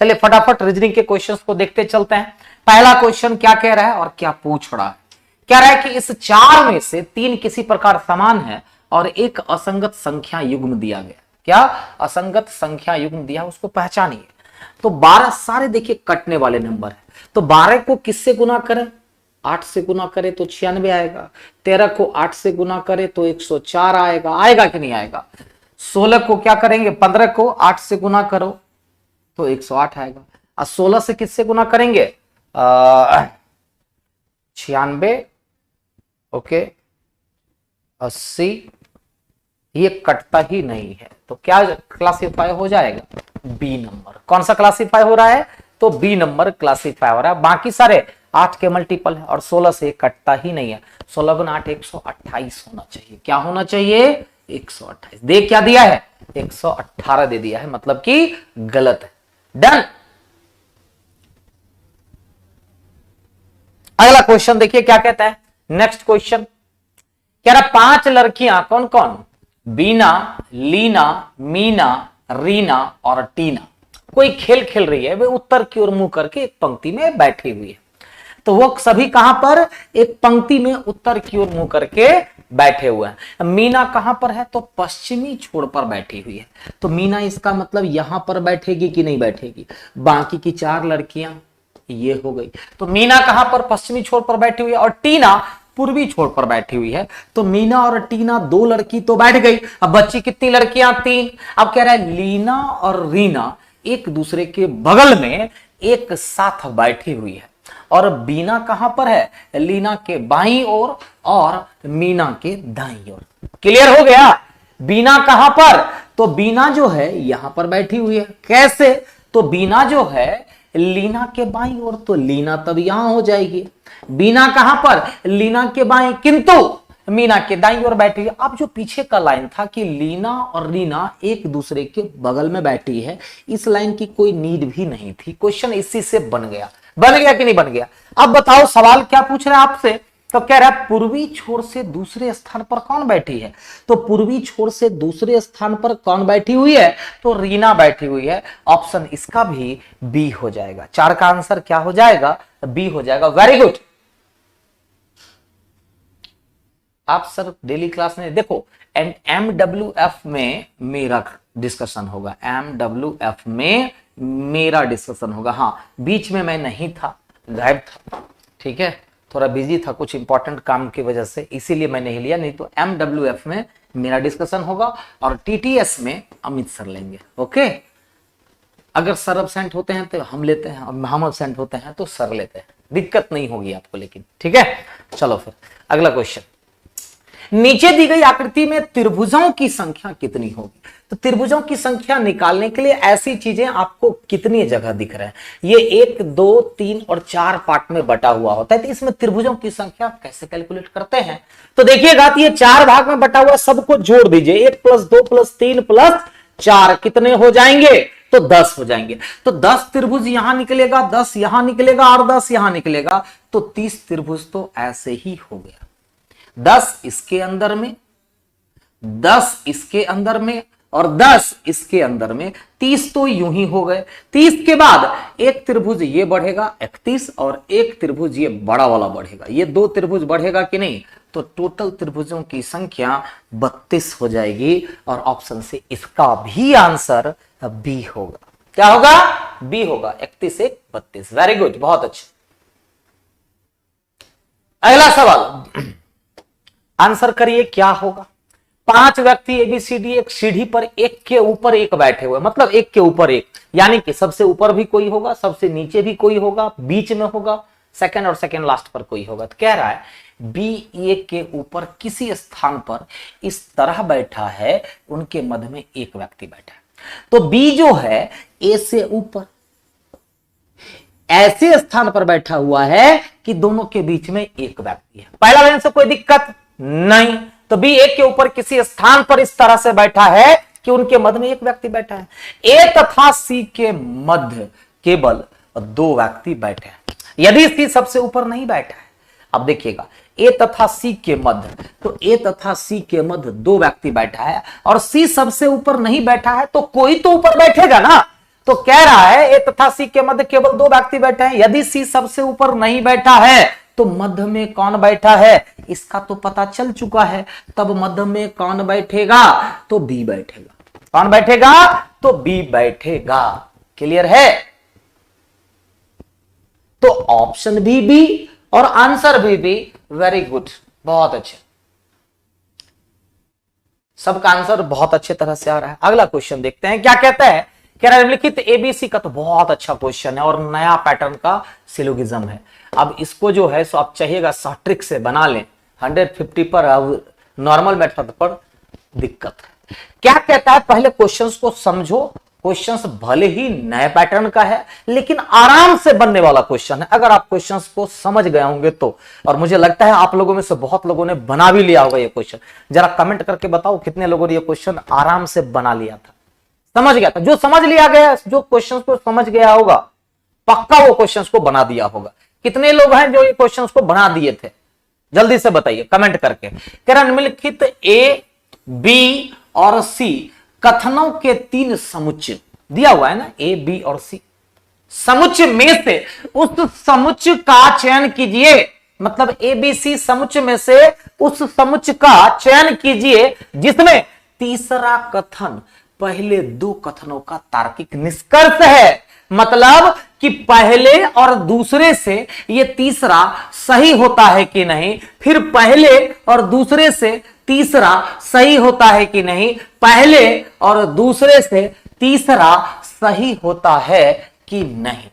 चलिए फटाफट रीजनिंग के क्वेश्चंस को देखते चलते हैं। पहला क्वेश्चन क्या कह रहा है और क्या पूछ रहा है। कह रहा है कि इस 4 में से 3 किसी प्रकार समान है और एक असंगत संख्या युग्म दिया गया। क्या असंगत संख्या युग्म दिया, उसको पहचानिए। तो 12 सारे देखिए कटने वाले नंबर है, तो 12 को किससे गुना करें, 8 से गुना करे तो 96 आएगा। 13 को 8 से गुना करे तो 104 आएगा। आएगा कि नहीं आएगा। 16 को क्या करेंगे, 15 को 8 से गुना करो तो 108 आएगा। और 16 से किससे गुना करेंगे, 96, ओके, 80, ये कटता ही नहीं है तो क्या क्लासिफाई हो जाएगा, बी नंबर। कौन सा क्लासिफाई हो रहा है, तो बी नंबर क्लासिफाई हो रहा है। बाकी सारे 8 के मल्टीपल है और 16 से कटता ही नहीं है। 16 गुना 8 128 होना चाहिए। क्या होना चाहिए, 128। देख क्या दिया है, 118 दे दिया है, मतलब कि गलत है। डन। अगला क्वेश्चन देखिए क्या कहता है। नेक्स्ट क्वेश्चन कह रहा 5 लड़कियां, कौन कौन, बीना, लीना, मीना, रीना और टीना कोई खेल खेल रही है। वे उत्तर की ओर मुंह करके एक पंक्ति में बैठी हुई है। तो वो सभी कहां पर, एक पंक्ति में उत्तर की ओर मुंह करके बैठे हुए हैं। मीना कहां पर है, तो पश्चिमी छोर पर बैठी हुई है। तो मीना इसका मतलब यहां पर बैठेगी कि नहीं बैठेगी। बाकी की 4 लड़कियां ये हो गई। तो मीना कहां पर, पश्चिमी छोर पर बैठी हुई है और टीना पूर्वी छोर पर बैठी हुई है। तो मीना और टीना 2 लड़की तो बैठ गई। अब बच्ची कितनी लड़कियां, 3। अब कह रहा है लीना और रीना एक दूसरे के बगल में एक साथ बैठी हुई है। और बीना कहां पर है, लीना के बाईं ओर और मीना के दाईं ओर। क्लियर हो गया। बीना कहां पर, तो बीना जो है यहां पर बैठी हुई है। कैसे, तो बीना जो है लीना के बाईं ओर, तो लीना तब यहां हो जाएगी। बीना कहां पर, लीना के बाईं, किंतु मीना के दाईं ओर बैठी है। अब जो पीछे का लाइन था कि लीना और रीना एक दूसरे के बगल में बैठी है, इस लाइन की कोई नीड भी नहीं थी। क्वेश्चन इसी से बन गया। बन गया कि नहीं बन गया। अब बताओ सवाल क्या पूछ रहा है आपसे। तो कह रहा है पूर्वी छोर से दूसरे स्थान पर कौन बैठी है। तो पूर्वी छोर से दूसरे स्थान पर कौन बैठी हुई है, तो रीना बैठी हुई है। ऑप्शन इसका भी बी हो जाएगा। 4 का आंसर क्या हो जाएगा, बी हो जाएगा। Very good. आप सर डेली क्लास में देखो, एंड MWF में मेरा डिस्कशन होगा। MWF में मेरा डिस्कशन होगा। हाँ, बीच में मैं नहीं था, गायब था, ठीक है, थोड़ा बिजी था कुछ इंपॉर्टेंट काम की वजह से, इसीलिए मैं नहीं लिया। नहीं तो MWF में मेरा डिस्कशन होगा और TTS में अमित सर लेंगे। ओके, अगर सर अब्सेंट होते हैं तो हम लेते हैं और हम अब्सेंट होते हैं तो सर लेते हैं। दिक्कत नहीं होगी आपको लेकिन, ठीक है। चलो फिर अगला क्वेश्चन। नीचे दी गई आकृति में त्रिभुजों की संख्या कितनी होगी। तो त्रिभुजों की संख्या निकालने के लिए ऐसी चीजें आपको कितनी जगह दिख रहे हैं। ये 1, 2, 3 और 4 पार्ट में बटा हुआ होता है। तो इसमें त्रिभुजों की संख्या कैसे कैलकुलेट करते हैं, तो देखिएगा ये 4 भाग में बटा हुआ, सबको जोड़ दीजिए। 1 + 2 + 3 + 4 कितने हो जाएंगे, तो 10 हो जाएंगे। तो 10 त्रिभुज यहां निकलेगा, 10 यहां निकलेगा और 10 यहां निकलेगा। तो 30 त्रिभुज तो ऐसे ही हो गया। 10 इसके अंदर में, 10 इसके अंदर में और 10 इसके अंदर में, 30 तो यूं ही हो गए। 30 के बाद एक त्रिभुज ये बढ़ेगा 31 और एक त्रिभुज ये बड़ा वाला बढ़ेगा। ये 2 त्रिभुज बढ़ेगा कि नहीं, तो टोटल त्रिभुजों की संख्या 32 हो जाएगी। और ऑप्शन से इसका भी आंसर बी होगा। क्या होगा, बी होगा। 31 1 32। वेरी गुड, बहुत अच्छा। अगला सवाल आंसर करिए क्या होगा। 5 व्यक्ति ABCD एक सीढ़ी पर एक के ऊपर एक बैठे हुए, मतलब एक के ऊपर एक, यानी कि सबसे ऊपर भी कोई होगा, सबसे नीचे भी कोई होगा, बीच में होगा, सेकंड और सेकंड लास्ट पर कोई होगा। तो कह रहा है बी ए के ऊपर किसी स्थान पर इस तरह बैठा है, उनके मध्य में एक व्यक्ति बैठा है। तो बी जो है ए से ऊपर ऐसे स्थान पर बैठा हुआ है कि दोनों के बीच में एक व्यक्ति है। पहला लाइन से कोई दिक्कत नहीं। तो बी एक के ऊपर किसी स्थान पर इस तरह से बैठा है कि उनके मध्य में एक व्यक्ति बैठा है। ए तथा सी के मध्य केवल 2 व्यक्ति बैठे हैं। यदि सी सबसे ऊपर नहीं बैठा है, अब देखिएगा ए तथा सी के मध्य, तो ए तथा सी के मध्य 2 व्यक्ति बैठा है और सी सबसे ऊपर नहीं बैठा है, तो कोई तो ऊपर बैठेगा ना। तो कह रहा है ए तथा सी के मध्य केवल दो व्यक्ति बैठे हैं, यदि सी सबसे ऊपर नहीं बैठा है तो मध्य में कौन बैठा है, इसका तो पता चल चुका है। तब मध्य में कौन बैठेगा, तो बी बैठेगा। कौन बैठेगा, तो बी बैठेगा। क्लियर है? तो ऑप्शन भी बी और आंसर भी बी। वेरी गुड, बहुत अच्छे, सबका आंसर बहुत अच्छे तरह से आ रहा है। अगला क्वेश्चन देखते हैं क्या कहता है। कह रहा है निम्नलिखित एबीसी का तो बहुत अच्छा क्वेश्चन है और नया पैटर्न का सिलोगिज्म है। अब इसको जो है सो आप चाहिएगा सॉर्ट्रिक से बना लें 150 पर। अब नॉर्मल मेथड पर दिक्कत है। क्या कहता है, पहले क्वेश्चंस को समझो। क्वेश्चंस भले ही नए पैटर्न का है लेकिन आराम से बनने वाला क्वेश्चन है अगर आप क्वेश्चंस को समझ गए होंगे तो। और मुझे लगता है आप लोगों में से बहुत लोगों ने बना भी लिया होगा ये क्वेश्चन। जरा कमेंट करके बताओ कितने लोगों ने ये क्वेश्चन आराम से बना लिया था, समझ गया था। जो समझ लिया गया, जो क्वेश्चंस को समझ गया होगा पक्का वो क्वेश्चंस को बना दिया होगा। कितने लोग हैं जो ये क्वेश्चंस को बना दिए थे, जल्दी से बताइए कमेंट करके। कह रहा निम्नलिखित ए, बी और सी कथनों के 3 समुच्चय दिया हुआ है ना, ए, बी और सी। समुच्चय में से उस समुच्चय का चयन कीजिए। मतलब ए, बी, सी समुच्चय में से उस समुच्चय का चयन कीजिए जिसमें तीसरा कथन पहले 2 कथनों का तार्किक निष्कर्ष है। मतलब कि पहले और दूसरे से ये तीसरा सही होता है कि नहीं, फिर पहले और दूसरे से तीसरा सही होता है कि नहीं, पहले और दूसरे से तीसरा सही होता है कि नहीं।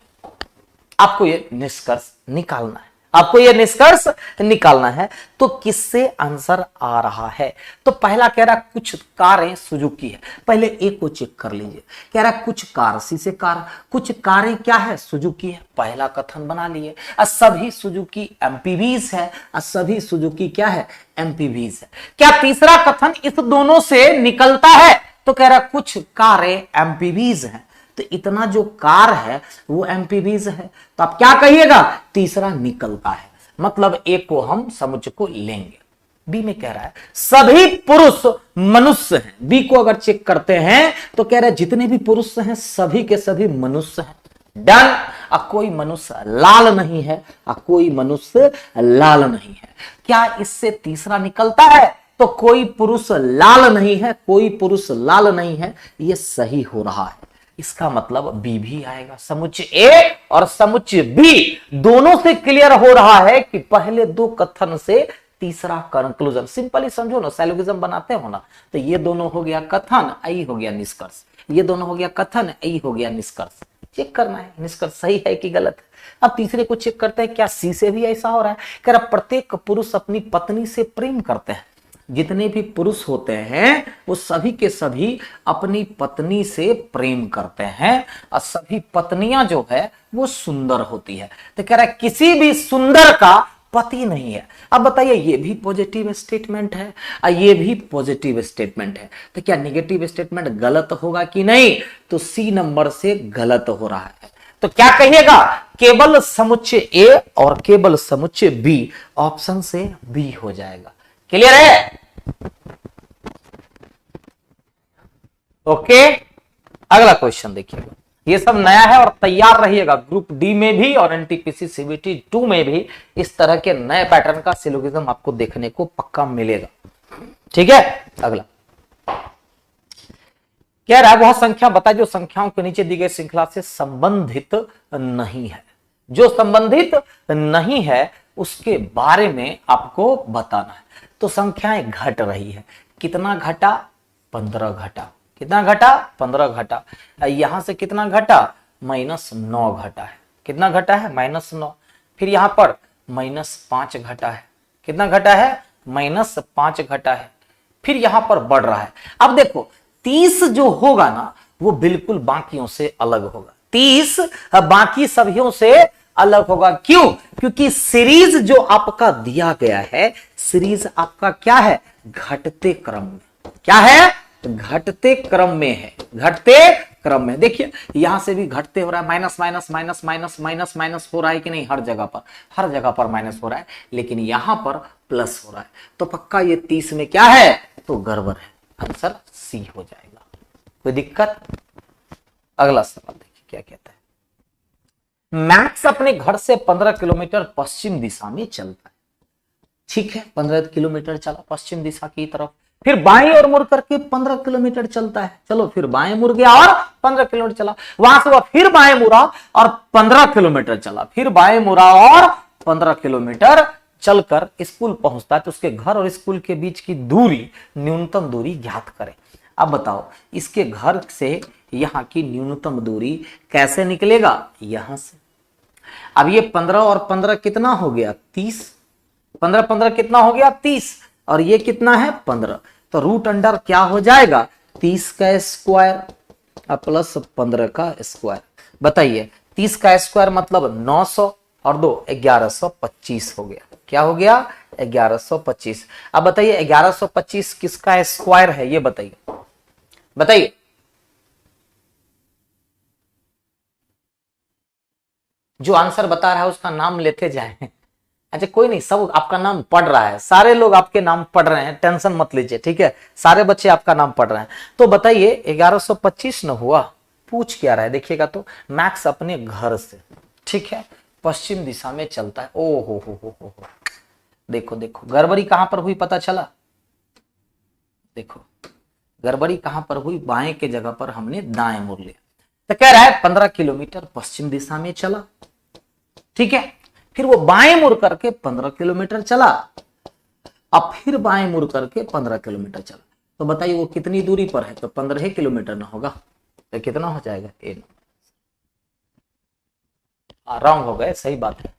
आपको ये निष्कर्ष निकालना है, आपको यह निष्कर्ष निकालना है। तो किससे आंसर आ रहा है, तो पहला कह रहा कुछ कारें सुजुकी है। पहले ए को चेक कर लीजिए। कह रहा कुछ कार, सी से कार, कुछ कारें क्या है, सुजुकी है। पहला कथन बना लिए। सभी सुजुकी एमपीवीज है, सभी सुजुकी क्या है, एमपीवीज है। क्या तीसरा कथन इस दोनों से निकलता है, तो कह रहा कुछ कारें एमपीवीज हैं। तो इतना जो कार है वो एमपीवीज है, तो आप क्या कहिएगा, तीसरा निकलता है। मतलब ए को हम समुच्चय को लेंगे। बी में कह रहा है सभी पुरुष मनुष्य हैं। बी को अगर चेक करते हैं तो कह रहा है जितने भी पुरुष हैं सभी के सभी मनुष्य हैं। डन। कोई मनुष्य लाल नहीं है, कोई मनुष्य लाल नहीं है। क्या इससे तीसरा निकलता है, तो कोई पुरुष लाल नहीं है, कोई पुरुष लाल नहीं है, यह सही हो रहा है। इसका मतलब बी भी आएगा। समुच्चय ए और समुच्चय बी दोनों से क्लियर हो रहा है कि पहले 2 कथन से तीसरा कंक्लूजन। सिंपली समझो ना, सैलोगिज्म बनाते हो ना, तो ये दोनों हो गया कथन, आई हो गया निष्कर्ष। ये दोनों हो गया कथन, आई हो गया निष्कर्ष। चेक करना है निष्कर्ष सही है कि गलत है। अब तीसरे को चेक करते हैं, क्या सी से भी ऐसा हो रहा है। कह रहा प्रत्येक पुरुष अपनी पत्नी से प्रेम करते हैं। जितने भी पुरुष होते हैं वो सभी के सभी अपनी पत्नी से प्रेम करते हैं और सभी पत्नियां जो है वो सुंदर होती है। तो कह रहा है किसी भी सुंदर का पति नहीं है। अब बताइए ये भी पॉजिटिव स्टेटमेंट है और ये भी पॉजिटिव स्टेटमेंट है, तो क्या नेगेटिव स्टेटमेंट गलत होगा कि नहीं, तो सी नंबर से गलत हो रहा है। तो क्या कहिएगा, केवल समुच्चय ए और केवल समुच्चय बी, ऑप्शन से बी हो जाएगा। क्लियर है? ओके, अगला क्वेश्चन देखिएगा। ये सब नया है और तैयार रहिएगा। ग्रुप डी में भी और एनटीपीसी सीबीटी 2 में भी इस तरह के नए पैटर्न का सिलोगिज्म आपको देखने को पक्का मिलेगा। ठीक है, अगला कह रहा है वह संख्या बताए जो संख्याओं के नीचे दी गई श्रृंखला से संबंधित नहीं है। जो संबंधित नहीं है उसके बारे में आपको बताना है। तो संख्याएं घट रही है। कितना घटा, 15 घटा। कितना घटा, 15 घटा। यहां से कितना घटा, -9 घटा है। कितना घटा है, -9। फिर यहां पर -5 घटा है। कितना घटा है, -5 घटा है। फिर यहां पर बढ़ रहा है। अब देखो 30 जो होगा ना वो बिल्कुल बाकियों से अलग होगा। 30 बाकी सभीयों से अलग होगा। क्यों? क्योंकि सीरीज जो आपका दिया गया है, सीरीज आपका क्या है, घटते क्रम में। क्या है, घटते क्रम में है। घटते क्रम में देखिए यहां से भी घटते हो रहा है, minus minus minus minus minus minus हो रहा है कि नहीं, हर जगह पर माइनस हो रहा है, लेकिन यहां पर प्लस हो रहा है। तो पक्का ये 30 में क्या है, तो गड़बड़ है। आंसर सी हो जाएगा। कोई दिक्कत? अगला सवाल देखिए। क्या कहता है। मैक्स अपने घर से 15 किलोमीटर पश्चिम दिशा में चलता है। ठीक है, 15 किलोमीटर चला पश्चिम दिशा की तरफ, फिर बाएं ओर मुड़ करके 15 किलोमीटर चलता है। चलो फिर बाएं मुड़ गया और 15 किलोमीटर चला, वहां से वह फिर बाएं मुड़ा और 15 किलोमीटर चला, फिर बाएं मुड़ा और 15 किलोमीटर चलकर स्कूल पहुंचता है। तो उसके घर और स्कूल के बीच की दूरी, न्यूनतम दूरी ज्ञात करें। अब बताओ इसके घर से यहां की न्यूनतम दूरी कैसे निकलेगा, यहां से। अब ये 15 और 15 कितना हो गया, 30। 15 15 कितना हो गया, 30, और ये कितना है, 15। तो रूट अंडर क्या हो जाएगा, 30 का स्क्वायर प्लस 15 का स्क्वायर। बताइए 30 का स्क्वायर मतलब 900 और 2 1125 हो गया। क्या हो गया, 1125। अब बताइए 1125 किसका स्क्वायर है, ये बताइए, बताइए। जो आंसर बता रहा है उसका नाम लेते जाएं। अच्छा कोई नहीं, सब आपका नाम पढ़ रहा है, सारे लोग आपके नाम पढ़ रहे हैं, टेंशन मत लीजिए, ठीक है, सारे बच्चे आपका नाम पढ़ रहे हैं। तो बताइए 1125 न हुआ, पूछ क्या रहा है, देखिएगा तो मैक्स अपने घर से, ठीक है, पश्चिम दिशा में चलता है। ओ हो, देखो देखो गड़बड़ी कहां पर हुई पता चला, देखो गड़बड़ी कहां पर हुई, बाएं के जगह पर हमने दाएं मुड़ लिया। तो कह रहा है 15 किलोमीटर पश्चिम दिशा में चला, ठीक है, फिर वो बाएं मुड़ करके 15 किलोमीटर चला, अब फिर बाएं मुड़ करके 15 किलोमीटर चला। तो बताइए वो कितनी दूरी पर है, तो 15 किलोमीटर ना होगा, तो कितना हो जाएगा, रॉन्ग हो गए, सही बात है,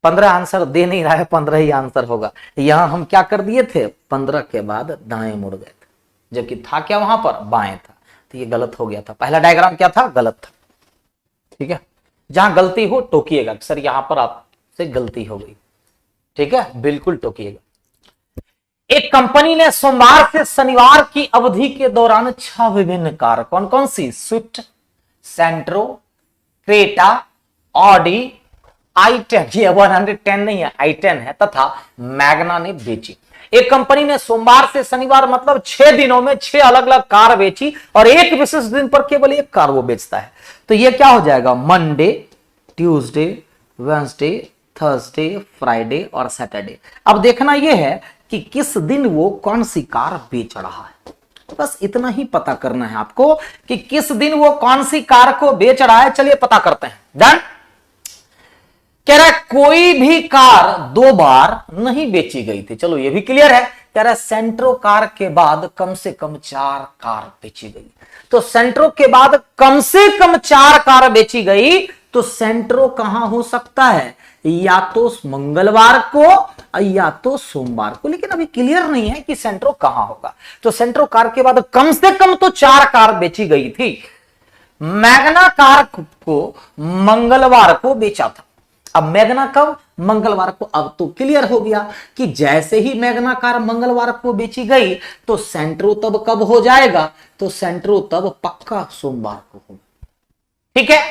15 आंसर दे नहीं रहा है, 15 ही आंसर होगा। यहां हम क्या कर दिए थे, 15 के बाद दाएं मुड़ गए थे, जबकि था क्या वहां पर, बाएं था। तो ये गलत हो गया था, पहला डायग्राम क्या था, गलत था, ठीक है। जहां गलती हो टोकिएगा, सर यहां पर आपसे गलती हो गई, ठीक है, बिल्कुल टोकिएगा। एक कंपनी ने सोमवार से शनिवार की अवधि के दौरान 6 विभिन्न कार, कौन कौन सी, स्विफ्ट, सेंट्रो, क्रेटा, ऑडी, i10, ये 110 नहीं है, i10 है, तथा मैग्ना ने बेची। एक कंपनी ने सोमवार से शनिवार मतलब 6 दिनों में 6 अलग अलग कार बेची, और एक विशेष दिन पर केवल एक कार वो बेचता है। तो ये क्या हो जाएगा, Monday, Tuesday, Wednesday, Thursday, Friday और सैटरडे। अब देखना यह है कि किस दिन वो कौन सी कार बेच रहा है, बस इतना ही पता करना है आपको कि किस दिन वो कौन सी कार को बेच रहा है। चलिए पता करते हैं, डन। कह रहा है कोई भी कार 2 बार नहीं बेची गई थी, चलो ये भी क्लियर है। कह रहा है सेंट्रो कार के बाद कम से कम 4 कार बेची गई, तो सेंट्रो के बाद कम से कम 4 कार बेची गई, तो सेंट्रो कहां हो सकता है, या तो मंगलवार को या तो सोमवार को, लेकिन अभी क्लियर नहीं है कि सेंट्रो कहां होगा। तो सेंट्रो कार के बाद कम से कम तो 4 कार बेची गई थी। मैग्ना कार को मंगलवार को बेचा था। अब मैग्ना कब, मंगलवार को। अब तो क्लियर हो गया कि जैसे ही मैग्ना कार मंगलवार को बेची गई, तो सेंट्रो तब कब हो जाएगा, तो सेंट्रो तब पक्का सोमवार को होगा, ठीक है।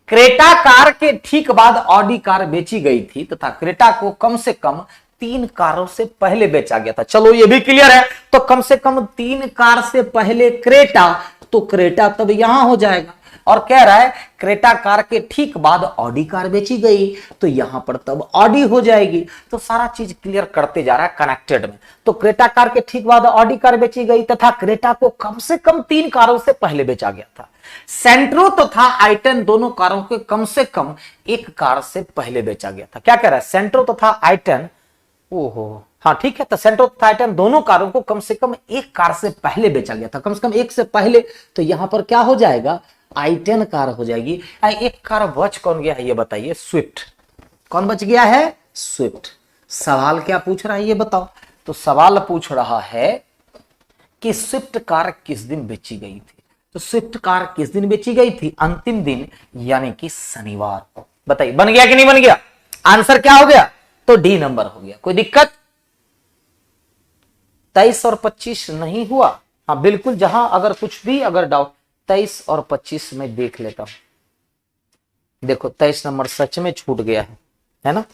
क्रेटा कार के ठीक बाद ऑडी कार बेची गई थी, तथा क्रेटा को कम से कम 3 कारों से पहले बेचा गया था। चलो ये भी क्लियर है, तो कम से कम 3 कार से पहले क्रेटा, तो क्रेटा तब यहां हो जाएगा। और कह रहा है क्रेटा कार के ठीक बाद ऑडी कार बेची गई, तो यहां पर तब ऑडी हो जाएगी। तो सारा चीज क्लियर करते जा रहा है कनेक्टेड में। तो क्रेटा कार के ठीक बाद ऑडी कार बेची गई, तथा क्रेटा को कम से कम 3 कारों से पहले बेचा गया था। सेंट्रो तो था i10, दोनों कारों के कम से कम 1 कार से पहले बेचा गया था। क्या कह रहा है, सेंट्रो तो था i10, ओहो हाँ ठीक है, तो सेंट्रो तथा i10 दोनों कारों को कम से कम 1 कार से पहले बेचा गया था, कम से कम 1 से पहले। तो यहां पर क्या हो जाएगा, i10 कार हो जाएगी। 1 कार बच कौन गया है, ये बताइए, स्विफ्ट। कौन बच गया है, स्विफ्ट। सवाल क्या पूछ रहा है ये बताओ, तो सवाल पूछ रहा है कि स्विफ्ट कार किस दिन बेची गई थी। तो स्विफ्ट कार किस दिन बेची गई थी, अंतिम दिन, यानी कि शनिवार को। बताइए बन गया कि नहीं बन गया, आंसर क्या हो गया, तो डी नंबर हो गया। कोई दिक्कत, 23 और 25 नहीं हुआ, हाँ बिल्कुल, जहां अगर कुछ भी अगर डाउट, 23 और 25 में देख लेता हूं। देखो 23 नंबर सच में छूट गया है ना।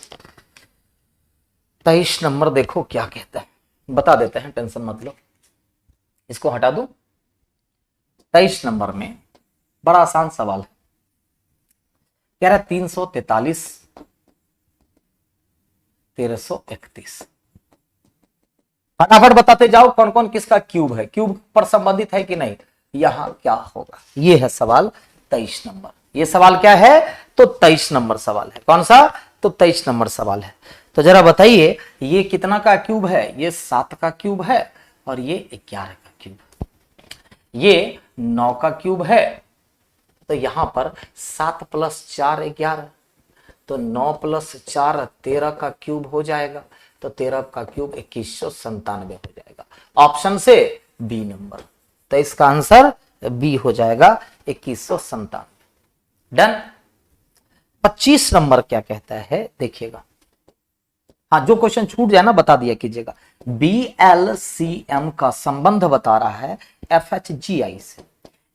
23 नंबर देखो क्या कहता है, बता देते हैं, टेंशन मत लो, इसको हटा दो। 23 नंबर में बड़ा आसान सवाल है। कह रहा है 343 1331। फटाफट बताते जाओ कौन कौन किसका क्यूब है, क्यूब पर संबंधित है कि नहीं। यहां क्या होगा, ये है सवाल 23 नंबर। ये सवाल क्या है, तो 23 नंबर सवाल है। कौन सा, तो 23 नंबर सवाल है। तो जरा बताइए ये कितना का क्यूब है, ये 7 का क्यूब है और ये 11 का क्यूब, ये 9 का क्यूब है। तो यहां पर 7 + 4 11, तो 9 + 4 13 का क्यूब हो जाएगा। तो 13 का क्यूब 2197 हो जाएगा। ऑप्शन से बी नंबर, तो इसका आंसर बी हो जाएगा 2197। डन। 25 नंबर क्या कहता है देखिएगा। हाँ, जो क्वेश्चन छूट जाए ना बता दिया कीजिएगा। BLCM का संबंध बता रहा है FHGI से,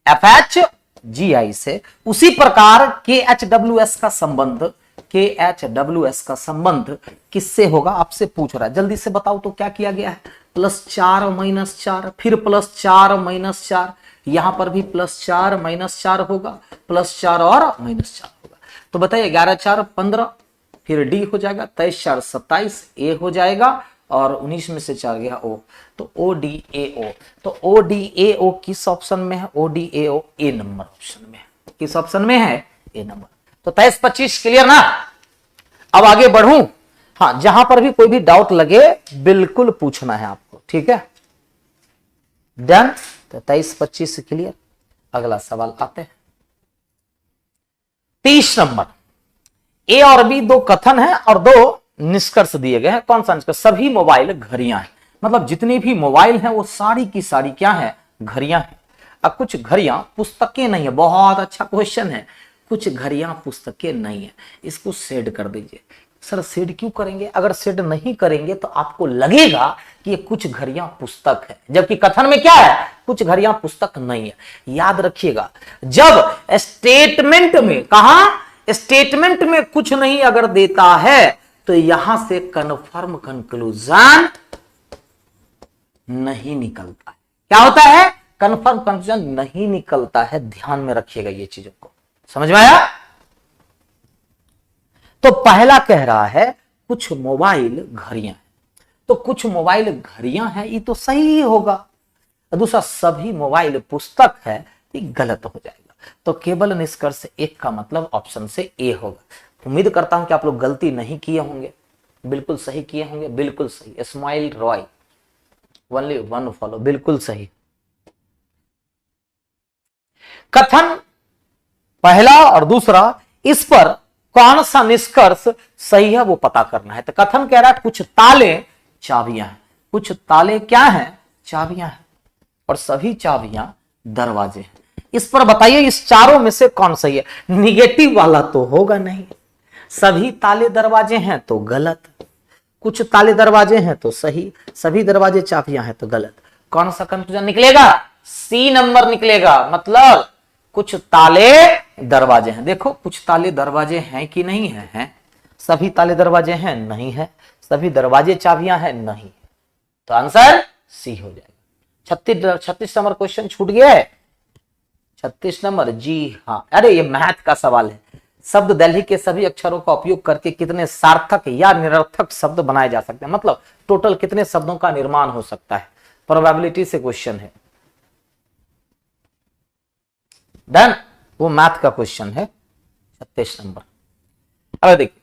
FHGI से। उसी प्रकार KHWS का संबंध, KHWS का संबंध किससे होगा आपसे पूछ रहा है। जल्दी से बताओ तो क्या किया गया है, +4 - 4, फिर +4 - 4, यहां पर भी +4 - 4 होगा, +4 और -4 होगा। तो बताइए 11 4 15, फिर डी हो जाएगा, 23 4 27, ए हो जाएगा और 19 में से 4 गया ओ, तो ODAO। तो ODAO किस ऑप्शन में है, ODAO ए नंबर ऑप्शन में है। किस ऑप्शन में है, ए नंबर। तो 23 25 क्लियर ना। अब आगे बढ़ूं। हाँ, जहां पर भी कोई भी डाउट लगे बिल्कुल पूछना है आपको, ठीक है। डन। तो 23 25 क्लियर। अगला सवाल आते हैं 30 नंबर। ए और बी दो कथन है और दो निष्कर्ष दिए गए हैं। कौन सा निष्कर्ष, सभी मोबाइल घड़ियां हैं। मतलब जितनी भी मोबाइल हैं वो सारी की सारी क्या है, घड़ियां हैं। अब कुछ घड़ियां पुस्तकें नहीं है। बहुत अच्छा क्वेश्चन है। कुछ घड़ियां पुस्तकें नहीं है, इसको शेड कर दीजिए। सर शेड क्यों करेंगे, अगर शेड नहीं करेंगे तो आपको लगेगा कि ये कुछ घड़ियां पुस्तक है, जबकि कथन में क्या है, कुछ घड़ियां पुस्तक नहीं है। याद रखिएगा, जब स्टेटमेंट में, कहा स्टेटमेंट में कुछ नहीं अगर देता है तो यहां से कन्फर्म कंक्लूजन नहीं निकलता है। क्या होता है, कन्फर्म कंक्लूजन नहीं निकलता है। ध्यान में रखिएगा ये चीजों को, समझ में आया। तो पहला कह रहा है कुछ मोबाइल घड़ियां हैं, तो कुछ मोबाइल घड़ियां हैं, ये तो सही होगा। दूसरा सभी मोबाइल पुस्तक है, ये गलत हो जाएगा। तो केवल निष्कर्ष एक का मतलब ऑप्शन से ए होगा। उम्मीद करता हूं कि आप लोग गलती नहीं किए होंगे, बिल्कुल सही किए होंगे। बिल्कुल सही, smile Roy, only one follow, बिल्कुल सही। कथन पहला और दूसरा, इस पर कौन सा निष्कर्ष सही है वो पता करना है। तो कथन कह रहा है कुछ ताले चाबियां हैं, कुछ ताले क्या हैं, चाबियां हैं, और सभी चाबियां दरवाजे हैं। इस पर बताइए इस चारों में से कौन सही है। निगेटिव वाला तो होगा नहीं, सभी ताले दरवाजे हैं तो गलत, कुछ ताले दरवाजे हैं तो सही, सभी दरवाजे चाबियां हैं तो गलत। कौन सा कंक्लूजन निकलेगा, सी नंबर निकलेगा। मतलब कुछ ताले दरवाजे हैं। देखो कुछ ताले दरवाजे हैं कि नहीं है, हैं। सभी ताले दरवाजे हैं, नहीं है। सभी दरवाजे चाबियां हैं, नहीं। तो आंसर सी हो जाएगा। 36 नंबर क्वेश्चन छूट गया है। 36 नंबर, जी हाँ। अरे ये मैथ का सवाल है। शब्द दिल्ली के सभी अक्षरों का उपयोग करके कितने सार्थक या निरर्थक शब्द बनाए जा सकते हैं। मतलब टोटल कितने शब्दों का निर्माण हो सकता है, प्रोबेबिलिटी से क्वेश्चन है। डन। वो मैथ का क्वेश्चन है 36 नंबर। अब देखिए,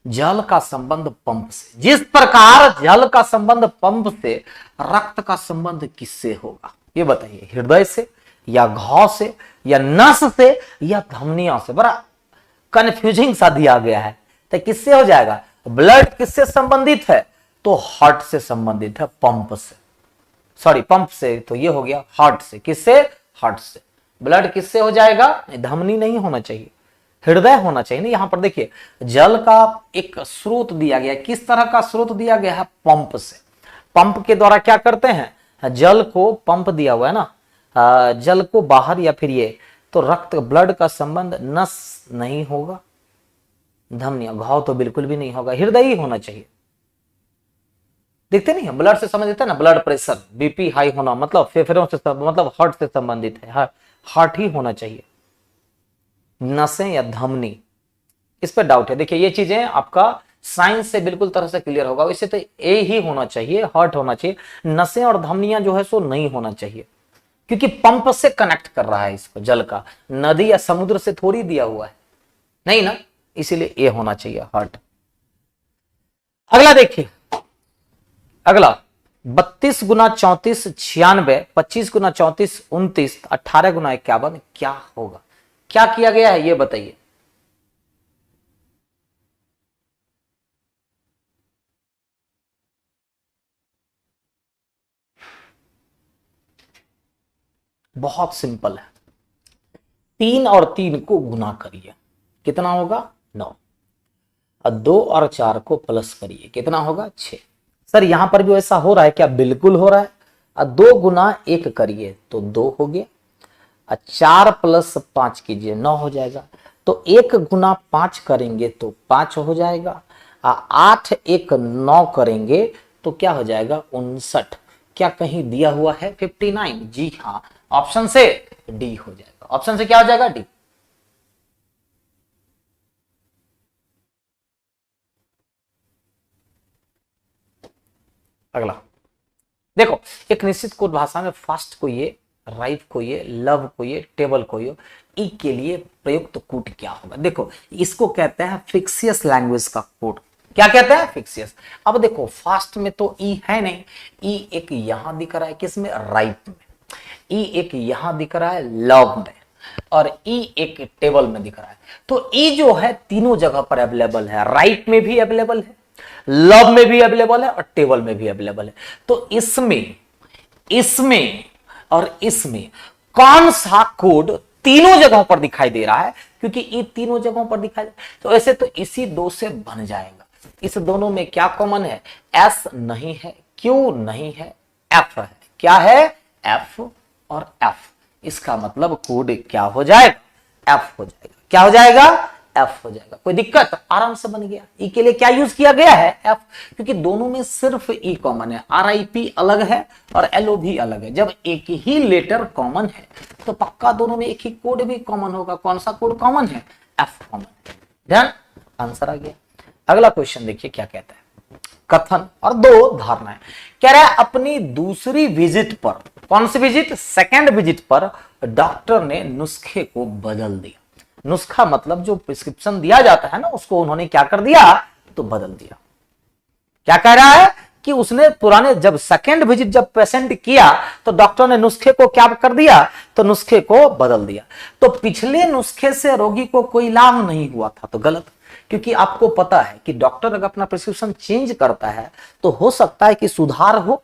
जल का संबंध पंप से, जिस प्रकार जल का संबंध पंप से, रक्त का संबंध किससे होगा ये बताइए। हृदय से या घाव से या नस से या धमनियों से। बड़ा कंफ्यूजिंग सा दिया गया है। तो किससे हो जाएगा, ब्लड किससे संबंधित है, तो हार्ट से संबंधित है, पंप से। सॉरी पंप से तो ये हो गया हार्ट से। किससे, हार्ट से। ब्लड किससे हो जाएगा, धमनी नहीं होना चाहिए, हृदय होना चाहिए। यहां पर देखिए जल का एक स्रोत दिया गया। किस तरह का स्रोत दिया गया है, पंप से। पंप के द्वारा क्या करते हैं, जल को पंप दिया हुआ है ना, जल को बाहर या फिर ये, तो रक्त ब्लड का संबंध नस नहीं होगा, धमनिया घाव तो बिल्कुल भी नहीं होगा, हृदय ही होना चाहिए। देखते नहीं है, ब्लड से संबंधित है ना, ब्लड प्रेशर, बीपी हाई होना मतलब फेफड़ों से मतलब हार्ट से संबंधित है, हार्ट ही होना चाहिए। नसें या धमनी, इस पर डाउट है। देखिए ये चीजें आपका साइंस से बिल्कुल तरह से क्लियर होगा। वैसे तो ए ही होना चाहिए, हार्ट होना चाहिए, नसें और धमनियां जो है सो नहीं होना चाहिए, क्योंकि पंप से कनेक्ट कर रहा है इसको, जल का, नदी या समुद्र से थोड़ी दिया हुआ है, नहीं ना, इसीलिए ए होना चाहिए, हार्ट। अगला देखिए, अगला 32 गुना 34 96, 25 गुना 34 29, 18 गुना 51 क्या होगा? क्या किया गया है ये बताइए। बहुत सिंपल है, 3 और 3 को गुना करिए, कितना होगा 9, और 2 और 4 को प्लस करिए, कितना होगा 6। सर यहां पर भी ऐसा हो रहा है क्या? बिल्कुल हो रहा है। और 2 गुना 1 करिए तो 2 हो गया, और 4 प्लस 5 कीजिए 9 हो जाएगा। तो 1 गुना 5 करेंगे तो 5 हो जाएगा, और 8 1 9 करेंगे तो क्या हो जाएगा 59। क्या कहीं दिया हुआ है 59? जी हाँ, ऑप्शन से डी हो जाएगा। ऑप्शन से क्या हो जाएगा? डी। अगला देखो, एक निश्चित कोड भाषा में फास्ट को ये, राइट को ये, लव को ये, टेबल को ये, ई के लिए प्रयुक्त कूट क्या होगा? देखो इसको कहते हैं फिक्सियस लैंग्वेज का कोड। क्या कहते हैं? फिक्सियस। अब देखो फास्ट में तो ई है नहीं, ई एक यहां दिख रहा है, किसमें? राइट में। ई एक यहां दिख रहा है लव में, और ई एक टेबल में दिख रहा है। तो ई जो है तीनों जगह पर अवेलेबल है, राइट में भी अवेलेबल है, लव में भी अवेलेबल है, और टेबल में भी अवेलेबल है। तो इसमें इसमें और इसमें कौन सा कोड तीनों जगहों पर दिखाई दे रहा है? क्योंकि ये तीनों जगहों पर दिखाई, तो ऐसे तो इसी दो से बन जाएगा। इस दोनों में क्या कॉमन है? एस नहीं है, क्यू नहीं है, एफ है। क्या है? एफ और एफ। इसका मतलब कोड क्या हो जाएगा? एफ हो जाएगा। क्या हो जाएगा? एफ हो जाएगा। कोई दिक्कत? आराम से बन गया। ई के लिए क्या यूज किया गया है? एफ, क्योंकि दोनों में सिर्फ ई कॉमन है, RIP अलग है और LO भी अलग है। जब एक ही लेटर कॉमन है तो पक्का दोनों में एक ही कोड भी कॉमन होगा। कौन सा कोड कॉमन है? F common. ध्यान, आंसर आ गया। अगला क्वेश्चन देखिए क्या कहता है। कथन और दो धारणाएं। कह रहा है अपनी दूसरी विजिट पर, कौन सी विजिट? सेकेंड विजिट पर डॉक्टर ने नुस्खे को बदल दिया। नुस्खा मतलब जो प्रिस्क्रिप्शन दिया जाता है ना, उसको उन्होंने क्या कर दिया? तो बदल दिया। क्या कह रहा है कि उसने पुराने, जब सेकेंड विजिट जब पेशेंट किया तो डॉक्टर ने नुस्खे को क्या कर दिया? तो नुस्खे को बदल दिया। तो पिछले नुस्खे से रोगी को कोई लाभ नहीं हुआ था, तो गलत। क्योंकि आपको पता है कि डॉक्टर अगर अपना प्रिस्क्रिप्शन चेंज करता है तो हो सकता है कि सुधार हो,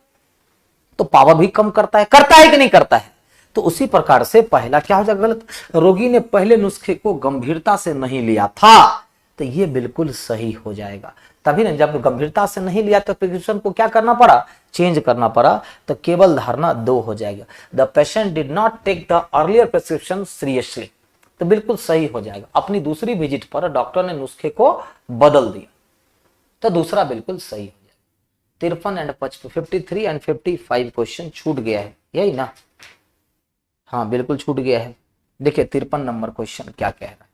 तो पावर भी कम करता है कि नहीं करता है? तो उसी प्रकार से पहला क्या हो जाएगा? गलत। रोगी ने पहले नुस्खे को गंभीरता से नहीं लिया था, तो ये बिल्कुल सही हो जाएगा। तभी ना, जब गंभीरता से नहीं लिया तो प्रिस्क्रिप्शन को क्या करना पड़ा? चेंज करना पड़ा। तो केवल धारणा 2 हो जाएगा। The patient did not take the earlier prescription seriously, तो बिल्कुल सही हो जाएगा। अपनी दूसरी विजिट पर डॉक्टर ने नुस्खे को बदल दिया, तो दूसरा बिल्कुल सही हो जाएगा। 53 एंड 53 एंड 55 क्वेश्चन छूट गया है, यही ना? हाँ बिल्कुल छूट गया है। देखिए 53 नंबर क्वेश्चन क्या कह रहा है।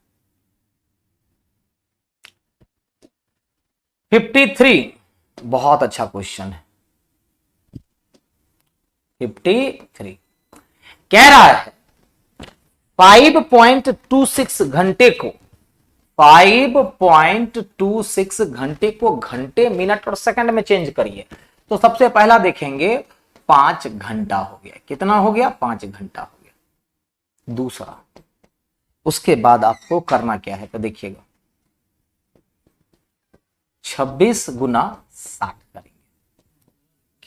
53 बहुत अच्छा क्वेश्चन है। 53 कह रहा है 5.26 घंटे को, 5.26 घंटे को घंटे, मिनट और सेकंड में चेंज करिए। तो सबसे पहला देखेंगे 5 घंटा हो गया। कितना हो गया? 5 घंटा हो गया। दूसरा, उसके बाद आपको करना क्या है? तो देखिएगा 26 गुना 60 करेंगे,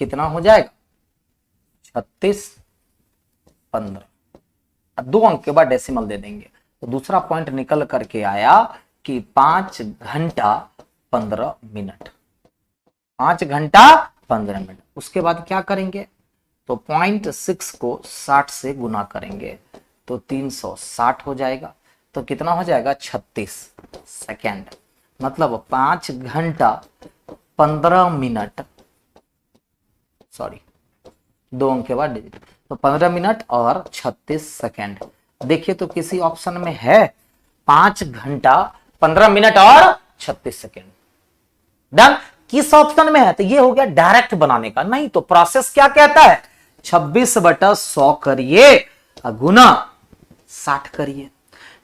कितना हो जाएगा? 36 15। 2 अंक के बाद डेसिमल दे देंगे, तो दूसरा पॉइंट निकल करके आया कि 5 घंटा 15 मिनट। 5 घंटा 15 मिनट। उसके बाद क्या करेंगे? तो 0.6 को 60 से गुना करेंगे तो 360 हो जाएगा। तो कितना हो जाएगा? 36 सेकेंड। मतलब 5 घंटा 15 मिनट, सॉरी 2 अंक के बाद डिजिट, तो 15 मिनट और 36 सेकेंड। देखिए तो किसी ऑप्शन में है 5 घंटा 15 मिनट और 36 सेकेंड। डन। किस ऑप्शन में है? तो ये हो गया डायरेक्ट बनाने का। नहीं तो प्रोसेस क्या कहता है, 26/100 करिए गुना 60 करिए,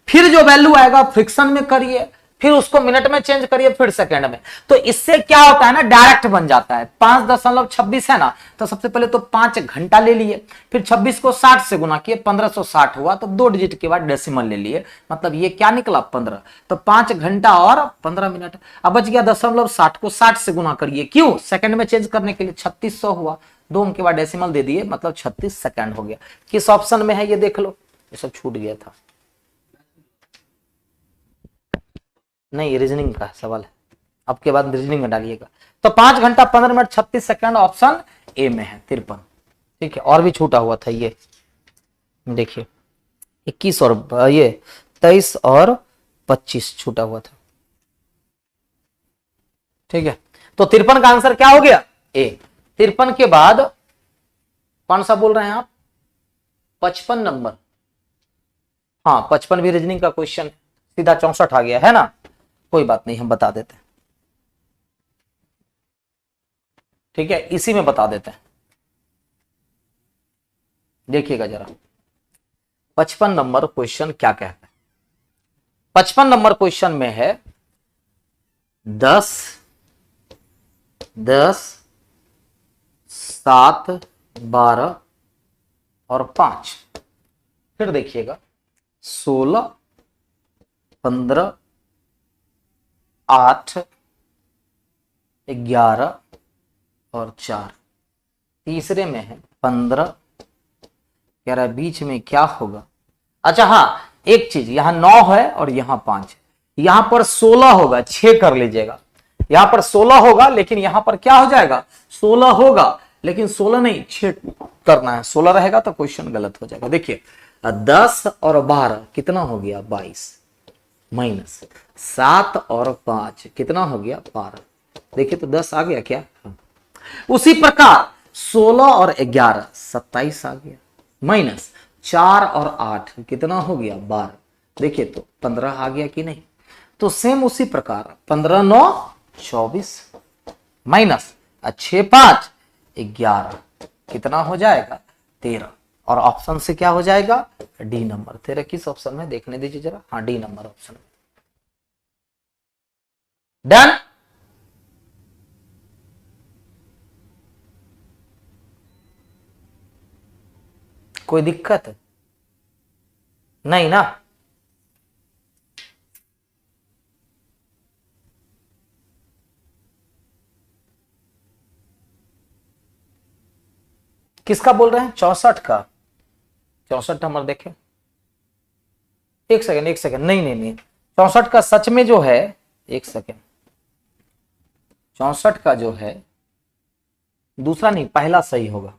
फिर जो वैल्यू आएगा फ्रिक्शन में करिए, फिर उसको मिनट में चेंज करिए, फिर सेकंड में। तो इससे क्या होता है ना, डायरेक्ट बन जाता है। 5.26 है ना, तो सबसे पहले तो 5 घंटा ले लिए, फिर 26 को 60 से गुना किए, 1560 हुआ, तो 2 डिजिट के बाद डेसिमल ले लिए, मतलब ये क्या निकला 15। तो 5 घंटा और 15 मिनट। अब बच गया 0.60 को 60 से गुना करिए, क्यों? सेकंड में चेंज करने के लिए 3600 हुआ, 2 अंक के बाद डेसिमल दे दिए, मतलब 36 सेकंड हो गया। किस ऑप्शन में है ये देख लो, ये सब छूट गया था। नहीं, रीजनिंग का सवाल है, अब के बाद रीजनिंग में डालिएगा। तो 5 घंटा 15 मिनट 36 सेकंड ऑप्शन ए में है 53। ठीक है, और भी छूटा हुआ था ये देखिए, 21 और ये 23 और 25 छूटा हुआ था। ठीक है, तो 53 का आंसर क्या हो गया? ए। 53 के बाद कौन सा बोल रहे हैं आप? 55 नंबर। हाँ, 55 भी रीजनिंग का क्वेश्चन, सीधा 64 आ गया है ना, कोई बात नहीं, हम बता देते हैं। ठीक है, इसी में बता देते हैं, देखिएगा जरा 55 नंबर क्वेश्चन क्या कहता है। 55 नंबर क्वेश्चन में है 10, 10, 7, 12 और 5। फिर देखिएगा 16, 15, 8, 11 और 4। तीसरे में है 15, कह रहा है बीच में क्या होगा। अच्छा हाँ, एक चीज, यहां 9 है और यहां 5 है, यहां पर 16 होगा, 6 कर लीजिएगा। यहां पर 16 होगा, लेकिन यहां पर क्या हो जाएगा, 16 होगा, लेकिन 16 नहीं 6 करना है। 16 रहेगा तो क्वेश्चन गलत हो जाएगा। देखिए 10 और 12 कितना हो गया 22, माइनस 7 और 5 कितना हो गया 12। देखिए तो 10 आ गया क्या? उसी प्रकार 16 और 11 27 आ गया, माइनस 4 और 8 कितना हो गया 12। देखिए तो 15 आ गया कि नहीं। तो सेम उसी प्रकार 15 9 24 माइनस 6 5 11 कितना हो जाएगा 13। और ऑप्शन से क्या हो जाएगा, डी नंबर। 13 किस ऑप्शन में देखने दीजिए जरा। हाँ, डी नंबर ऑप्शन में। डन। कोई दिक्कत नहीं ना? किसका बोल रहे हैं? 64 का। 64 नंबर देखें, एक सेकंड एक सेकंड, नहीं नहीं नहीं, 64 का सच में जो है, एक सेकंड, 64 का जो है दूसरा नहीं पहला सही होगा।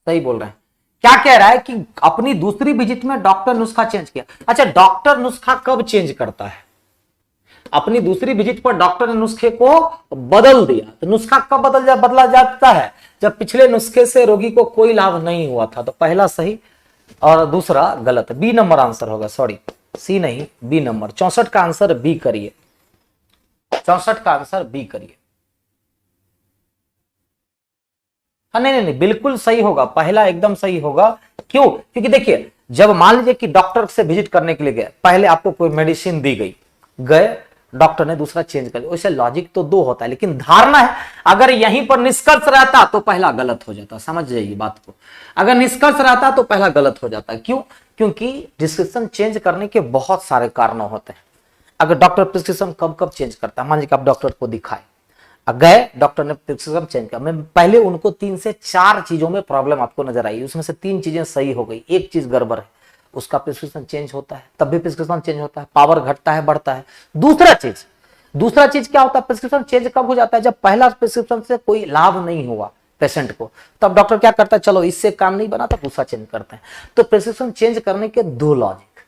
सही बोल रहे हैं। क्या कह रहा है कि अपनी दूसरी विजिट में डॉक्टर नुस्खा चेंज किया। अच्छा, डॉक्टर नुस्खा कब चेंज करता है? अपनी दूसरी विजिट पर डॉक्टर ने नुस्खे को बदल दिया। तो नुस्खा कब बदला जाता है? जब पिछले नुस्खे से रोगी को कोई लाभ नहीं हुआ था। तो पहला सही और दूसरा गलत। बी नंबर आंसर होगा, सॉरी सी नहीं, बी नंबर। 64 का आंसर बी करिए, 64 का आंसर बी करिए। हाँ नहीं नहीं नहीं, बिल्कुल सही होगा, पहला एकदम सही होगा। क्यों? क्योंकि देखिए, जब मान लीजिए कि डॉक्टर से विजिट करने के लिए गए, पहले आपको कोई मेडिसिन दी गई, गए डॉक्टर ने दूसरा चेंज कर दिया। वैसे लॉजिक तो दो होता है, लेकिन धारणा है अगर यहीं पर निष्कर्ष रहता तो पहला गलत हो जाता। समझ जाइए बात को, अगर निष्कर्ष रहता तो पहला गलत हो जाता। क्यों? क्योंकि डिस्क्रिप्शन चेंज करने के बहुत सारे कारण होते हैं। अगर डॉक्टर प्रिस्क्रिप्शन कब कब चेंज करता है, मान लीजिए आप डॉक्टर को दिखाए, गए डॉक्टर ने प्रिस्क्रिप्शन चेंज किया, मैं पहले उनको 3 से 4 चीजों में प्रॉब्लम आपको नजर आई, उसमें से 3 चीजें सही हो गई, एक चीज गड़बड़ है, उसका प्रिस्क्रिप्शन चेंज होता है, तब भी प्रिस्क्रिप्शन चेंज होता है, पावर घटता है बढ़ता है। दूसरा चीज क्या होता है, प्रिस्क्रिप्शन चेंज कब हो जाता है? जब पहला प्रिस्क्रिप्शन से कोई लाभ नहीं हुआ पेशेंट को, तब डॉक्टर क्या करता है, चलो इससे काम नहीं बना तो दूसरा चेंज करते हैं। तो प्रिस्क्रिप्शन चेंज करने के 2 लॉजिक,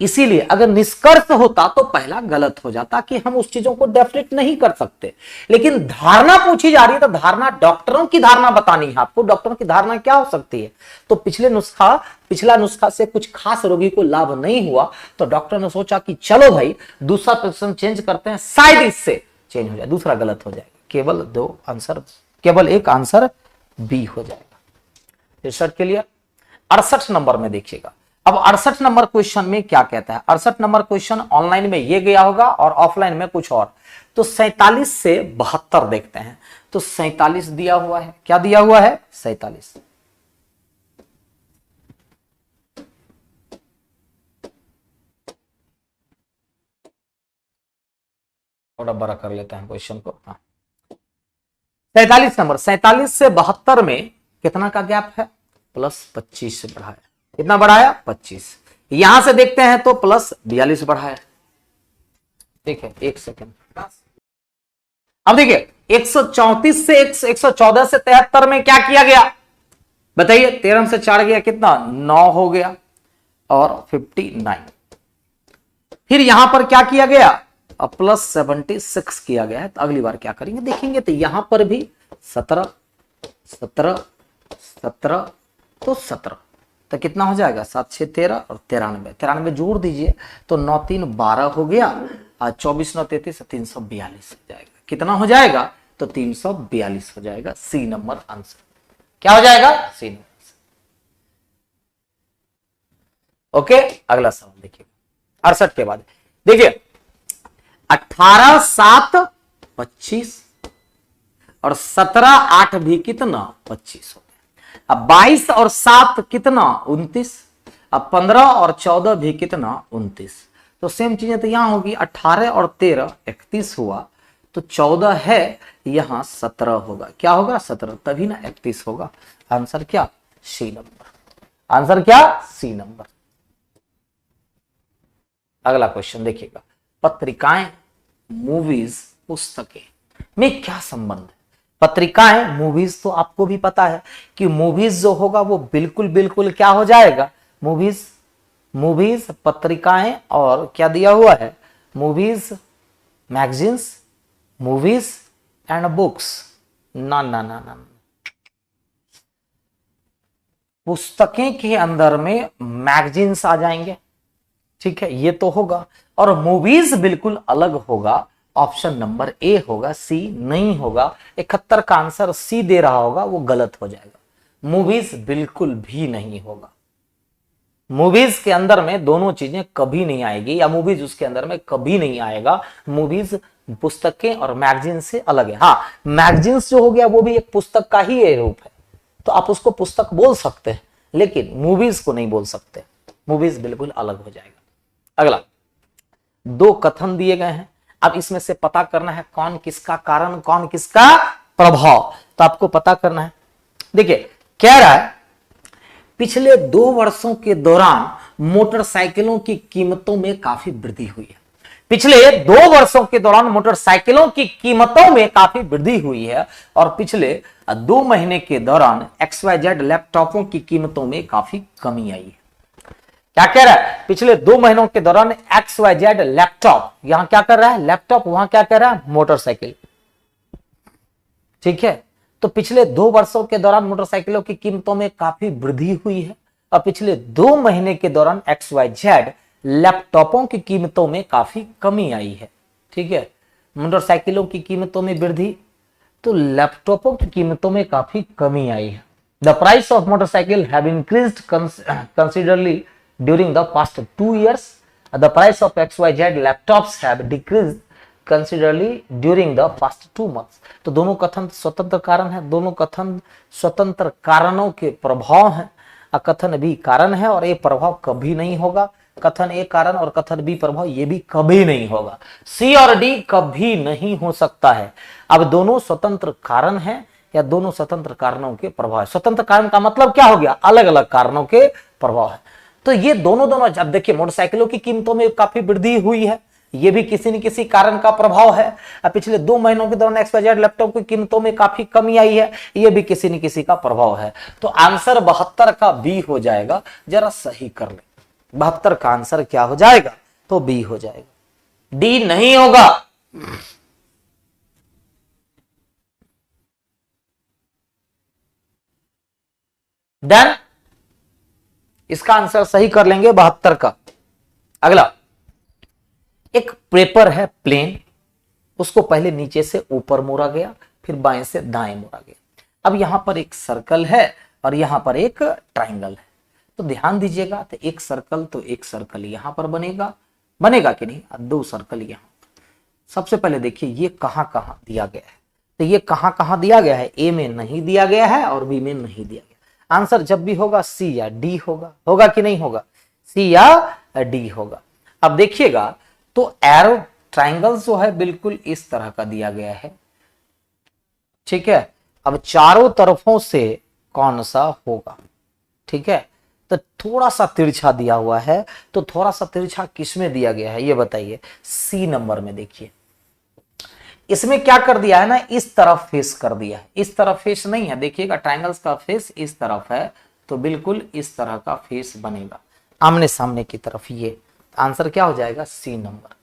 इसीलिए अगर निष्कर्ष होता तो पहला गलत हो जाता कि हम उस चीजों को डेफिनेट नहीं कर सकते। लेकिन धारणा पूछी जा रही है तो धारणा, डॉक्टरों की धारणा बतानी है आपको। डॉक्टरों की धारणा क्या हो सकती है? तो पिछला नुस्खा से कुछ खास रोगी को लाभ नहीं हुआ तो डॉक्टर ने सोचा कि चलो भाई दूसरा प्रिस्क्रिप्शन चेंज करते हैं, शायद इससे चेंज हो जाए। दूसरा गलत हो जाएगा, केवल एक आंसर बी हो जाएगा। रिसर्च के लिए 68 नंबर में देखिएगा। अब 68 नंबर क्वेश्चन में क्या कहता है? 68 नंबर क्वेश्चन ऑनलाइन में ये गया होगा और ऑफलाइन में कुछ और। तो 47 से 72 देखते हैं। तो 47 दिया हुआ है, क्या दिया हुआ है? 47। थोड़ा बड़ा कर लेते हैं क्वेश्चन को। हाँ, 47 नंबर, 47 से 72 में कितना का गैप है? प्लस 25 से बढ़ाया। कितना बढ़ाया? 25। यहां से देखते हैं तो प्लस 42 बढ़ाया। देखिए एक सेकेंड, अब देखिए 134 से 114 से 73 में क्या किया गया बताइए? 13 से 4 गया, कितना? 9 हो गया और 59। फिर यहां पर क्या किया गया? अब प्लस 76 किया गया है। तो अगली बार क्या करेंगे देखेंगे। तो यहां पर भी 17 17 17 तो 17, तो कितना हो जाएगा? 7 6 13 और 93 जोड़ दीजिए तो 9 3 12 हो गया और 24 9 33 342 हो जाएगा। कितना हो जाएगा? तो 342 हो जाएगा। सी नंबर आंसर क्या हो जाएगा? C number. ओके, अगला सवाल देखिए 68 के बाद देखिए 18 7 25 और 17 8 भी कितना? 25 हो गया। अब 22 और 7 कितना? 29। अब 15 और 14 भी कितना? 29। तो सेम चीजें तो यहां होगी। 18 और 13 31 हुआ, तो 14 है, यहां 17 होगा। क्या होगा? 17, तभी ना 31 होगा। आंसर क्या? सी नंबर। आंसर क्या? सी नंबर। अगला क्वेश्चन देखिएगा, पत्रिकाएं, मूवीज, पुस्तकें में क्या संबंध है? पत्रिकाएं, मूवीज तो आपको भी पता है कि मूवीज जो होगा वो बिल्कुल क्या हो जाएगा? मूवीज, पत्रिकाएं और क्या दिया हुआ है? Movies, magazines, movies and books. ना, पुस्तकें के अंदर में मैगजीन्स आ जाएंगे, ठीक है, ये तो होगा। और मूवीज बिल्कुल अलग होगा। ऑप्शन नंबर ए होगा, सी नहीं होगा। 71 का आंसर सी दे रहा होगा, वो गलत हो जाएगा। मूवीज बिल्कुल भी नहीं होगा। मूवीज के अंदर में दोनों चीजें कभी नहीं आएगी, या मूवीज उसके अंदर में कभी नहीं आएगा। मूवीज पुस्तकें और मैगजीन से अलग है। हाँ, मैगजीन्स जो हो गया वो भी एक पुस्तक का ही एक रूप है, तो आप उसको पुस्तक बोल सकते हैं, लेकिन मूवीज को नहीं बोल सकते। मूवीज बिल्कुल अलग हो जाएगा। अगला, 2 कथन दिए गए हैं। अब इसमें से पता करना है कौन किसका कारण, कौन किसका प्रभाव। तो आपको पता करना है। देखिए कह रहा है पिछले 2 वर्षों के दौरान मोटरसाइकिलों की कीमतों में काफी वृद्धि हुई है। पिछले 2 वर्षों के दौरान मोटरसाइकिलों की कीमतों में काफी वृद्धि हुई है और पिछले 2 महीने के दौरान XYZ लैपटॉपों की कीमतों में काफी कमी आई है। क्या कह रहा है? पिछले 2 महीनों के दौरान XYZ लैपटॉप, यहां क्या कर रहा है? लैपटॉप, वहां क्या कह रहा है? मोटरसाइकिल, ठीक है। तो पिछले 2 वर्षों के दौरान मोटरसाइकिलों की कीमतों में काफी वृद्धि हुई है और पिछले 2 महीने के दौरान XYZ लैपटॉपों की कीमतों में काफी कमी आई है, ठीक है। मोटरसाइकिलों की कीमतों में वृद्धि, तो लैपटॉपों की कीमतों में काफी कमी आई है। The price of motorcycle have increased considerably during the past 2 years. The price of XYZ laptops have decreased considerably during the past 2 months. तो दोनों कथन स्वतंत्र कारण है, दोनों कथन स्वतंत्र कारणों के प्रभाव हैं। कथन बी कारण है और ये प्रभाव कभी नहीं होगा। कथन ए कारण और कथन बी प्रभाव, ये भी कभी नहीं होगा। सी और डी कभी नहीं हो सकता है। अब दोनों स्वतंत्र कारण है या दोनों स्वतंत्र कारणों के प्रभाव है। स्वतंत्र कारण का मतलब क्या हो गया? अलग अलग कारणों के प्रभाव है। तो ये दोनों अब देखिए मोटरसाइकिलों की कीमतों में काफी वृद्धि हुई है, ये भी किसी न किसी कारण का प्रभाव है। पिछले 2 महीनों के दौरान XYZ लैपटॉप की कीमतों में काफी कमी आई है, ये भी किसी न किसी का प्रभाव है। तो आंसर 72 का बी हो जाएगा। जरा सही कर ले, 72 का आंसर क्या हो जाएगा? तो बी हो जाएगा, डी नहीं होगा। डन, इसका आंसर सही कर लेंगे 72 का। अगला, एक पेपर है प्लेन, उसको पहले नीचे से ऊपर मोड़ा गया, फिर बाएं से दाएं मोड़ा गया। अब यहां पर एक सर्कल है और यहां पर एक ट्राइंगल है, तो ध्यान दीजिएगा, तो एक सर्कल तो एक सर्कल यहां पर बनेगा, बनेगा कि नहीं? दो सर्कल यहां। सबसे पहले देखिए ये कहां कहां दिया गया है, तो ये कहां कहां दिया गया है? ए में नहीं दिया गया है और बी में नहीं दिया गया। आंसर जब भी होगा सी या डी होगा, होगा कि नहीं होगा? सी या डी होगा। अब देखिएगा, तो एरो ट्राइंगल जो है बिल्कुल इस तरह का दिया गया है, ठीक है। अब चारों तरफों से कौन सा होगा? ठीक है, तो थोड़ा सा तिरछा दिया हुआ है, तो थोड़ा सा तिरछा किसमें दिया गया है ये बताइए? सी नंबर में। देखिए इसमें क्या कर दिया है ना, इस तरफ फेस कर दिया है, इस तरफ फेस नहीं है। देखिएगा ट्राइंगल्स का फेस इस तरफ है, तो बिल्कुल इस तरह का फेस बनेगा आमने सामने की तरफ। ये आंसर क्या हो जाएगा? C number.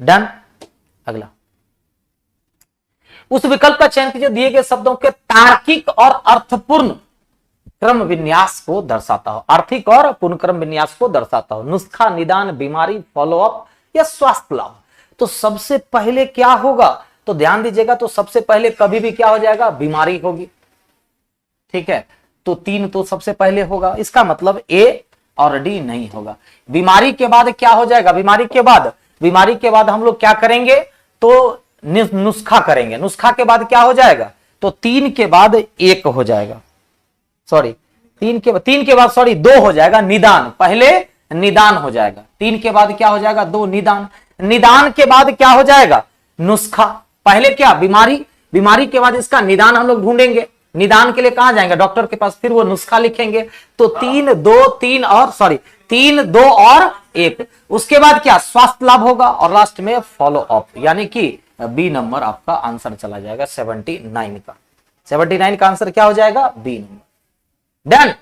डन। अगला, उस विकल्प का चयन कीजिए दिए गए शब्दों के तार्किक और अर्थपूर्ण क्रम विन्यास को दर्शाता हो। आर्थिक और पूर्ण क्रम विन्यास को दर्शाता हो। नुस्खा, निदान, बीमारी, फॉलोअप या स्वास्थ्य लाभ। तो सबसे पहले क्या होगा? तो ध्यान दीजिएगा, तो सबसे पहले कभी भी क्या हो जाएगा? बीमारी होगी, ठीक है। तो 3 तो सबसे पहले होगा, इसका मतलब ए और डी नहीं होगा। बीमारी के बाद क्या हो जाएगा? बीमारी के बाद हम लोग क्या करेंगे? तो नुस्खा करेंगे। नुस्खा के बाद क्या हो जाएगा? तो 3 के बाद 1 हो जाएगा, सॉरी 3 के बाद सॉरी 2 हो जाएगा। निदान, पहले निदान हो जाएगा, 3 के बाद क्या हो जाएगा? 2 निदान। निदान के बाद क्या हो जाएगा? नुस्खा। पहले क्या? बीमारी, बीमारी के बाद इसका निदान हम लोग ढूंढेंगे। निदान के लिए कहां जाएंगे? डॉक्टर के पास, फिर वो नुस्खा लिखेंगे। तो 3 2 3 और सॉरी 3 2 और 1। उसके बाद क्या? स्वास्थ्य लाभ होगा और लास्ट में फॉलो अप, यानी कि बी नंबर आपका आंसर चला जाएगा 79 का। 79 का आंसर क्या हो जाएगा? B number. डन।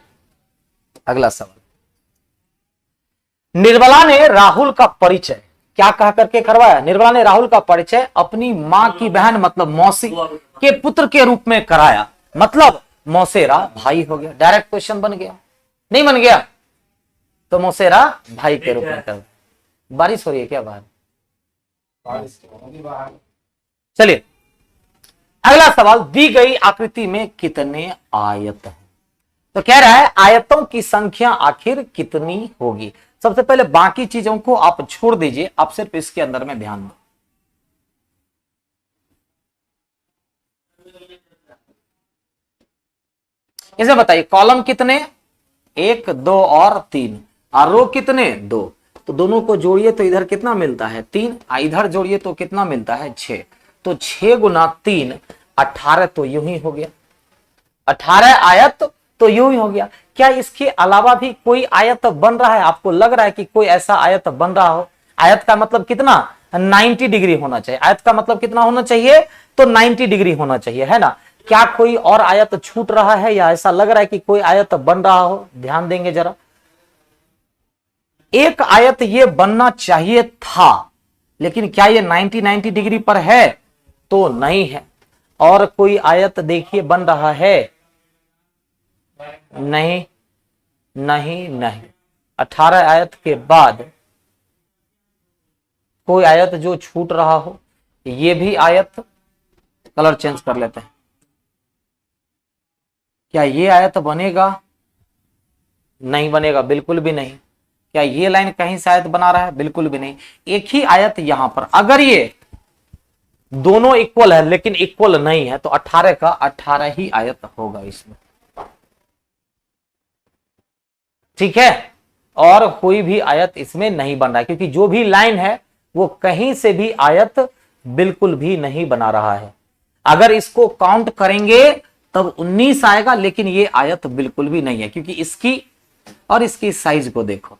अगला सवाल, निर्मला ने राहुल का परिचय क्या कह करके करवाया? निर्मला ने राहुल का परिचय अपनी मां की बहन मतलब मौसी के पुत्र के रूप में कराया, मतलब मौसेरा भाई हो गया। डायरेक्ट क्वेश्चन बन गया, नहीं बन गया? तो मौसेरा भाई के रूप में कर। बारिश हो रही है क्या बाहर? चलिए अगला सवाल, दी गई आकृति में कितने आयत हैं? तो कह रहा है आयतों की संख्या आखिर कितनी होगी? सबसे पहले बाकी चीजों को आप छोड़ दीजिए, आप सिर्फ इसके अंदर में ध्यान दो। इसे बताइए, कॉलम कितने? 1 2 और 3, और रो कितने? 2। तो दोनों को जोड़िए तो इधर कितना मिलता है? 3। इधर जोड़िए तो कितना मिलता है? 6। तो 6 गुना 3 18, तो यूं ही हो गया 18 आयत, तो यूं ही हो गया। क्या इसके अलावा भी कोई आयत बन रहा है? आपको लग रहा है कि कोई ऐसा आयत बन रहा हो? आयत का मतलब कितना? 90 डिग्री होना चाहिए। आयत का मतलब कितना होना चाहिए? तो 90 डिग्री होना चाहिए, है ना। क्या कोई और आयत छूट रहा है या ऐसा लग रहा है कि कोई आयत बन रहा हो? ध्यान देंगे जरा। एक आयत ये बनना चाहिए था, लेकिन क्या ये 90 डिग्री पर है? तो नहीं है। और कोई आयत देखिए बन रहा है? नहीं नहीं नहीं। 18 आयत के बाद कोई आयत जो छूट रहा हो? ये भी आयत, कलर चेंज कर लेते हैं। क्या ये आयत बनेगा? नहीं बनेगा, बिल्कुल भी नहीं। क्या ये लाइन कहीं से आयत बना रहा है? बिल्कुल भी नहीं। एक ही आयत यहां पर, अगर ये दोनों इक्वल है लेकिन इक्वल नहीं है, तो 18 का 18 ही आयत होगा इसमें, ठीक है। और कोई भी आयत इसमें नहीं बन रहा है, क्योंकि जो भी लाइन है वो कहीं से भी आयत बिल्कुल भी नहीं बना रहा है। अगर इसको काउंट करेंगे तब 19 आएगा, लेकिन ये आयत बिल्कुल भी नहीं है, क्योंकि इसकी और इसकी साइज को देखो।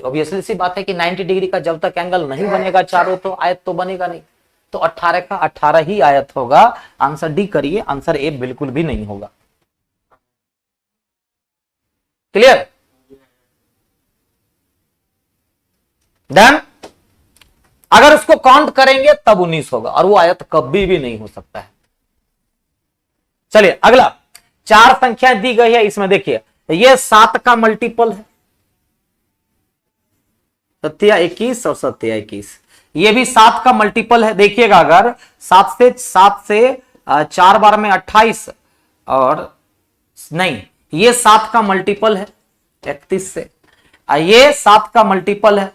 ऑब्वियसली सी बात है कि 90 डिग्री का जब तक एंगल नहीं बनेगा चारों, तो आयत तो बनेगा नहीं। तो 18 का 18 ही आयत होगा। आंसर डी करिए, आंसर ए बिल्कुल भी नहीं होगा। क्लियर? डन। अगर उसको काउंट करेंगे तब 19 होगा और वो आयत कभी भी नहीं हो सकता है। चलिए अगला, 4 संख्याएं दी गई है, इसमें देखिए ये 7 का मल्टीपल है, 7 और 7 ये भी 7 का मल्टीपल है। देखिएगा अगर 7 से 4 बार में 28 और नहीं, ये 7 का मल्टीपल है 31 से, ये 7 का मल्टीपल है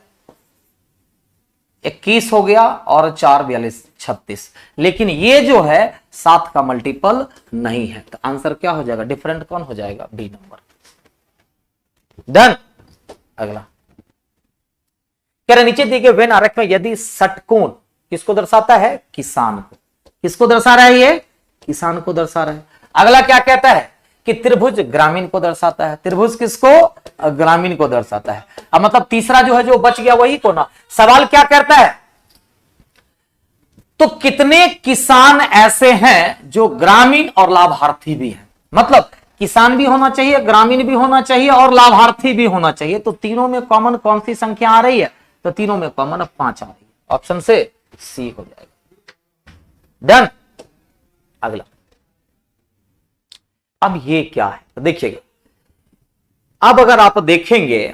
21 हो गया और 4 42 36, लेकिन ये जो है 7 का मल्टीपल नहीं है। तो आंसर क्या हो जाएगा, डिफरेंट कौन हो जाएगा, बी नंबर। डन। अगला कह रहे नीचे दिए गए वेन आरेख में यदि षटकोण किसको दर्शाता है, किसान को। किसको दर्शा रहा है, ये किसान को दर्शा रहा है। अगला क्या कहता है कि त्रिभुज ग्रामीण को दर्शाता है। त्रिभुज किसको, ग्रामीण को दर्शाता है। अब मतलब तीसरा जो है जो बच गया वही को ना। सवाल क्या करता है, तो कितने किसान ऐसे हैं जो ग्रामीण और लाभार्थी भी हैं। मतलब किसान भी होना चाहिए, ग्रामीण भी होना चाहिए और लाभार्थी भी होना चाहिए। तो तीनों में कॉमन कौन सी संख्या आ रही है, तो तीनों में कॉमन 5 आ रही है। ऑप्शन से सी हो जाएगा। डन। अगला, अब ये क्या है, तो देखिएगा, अब अगर आप देखेंगे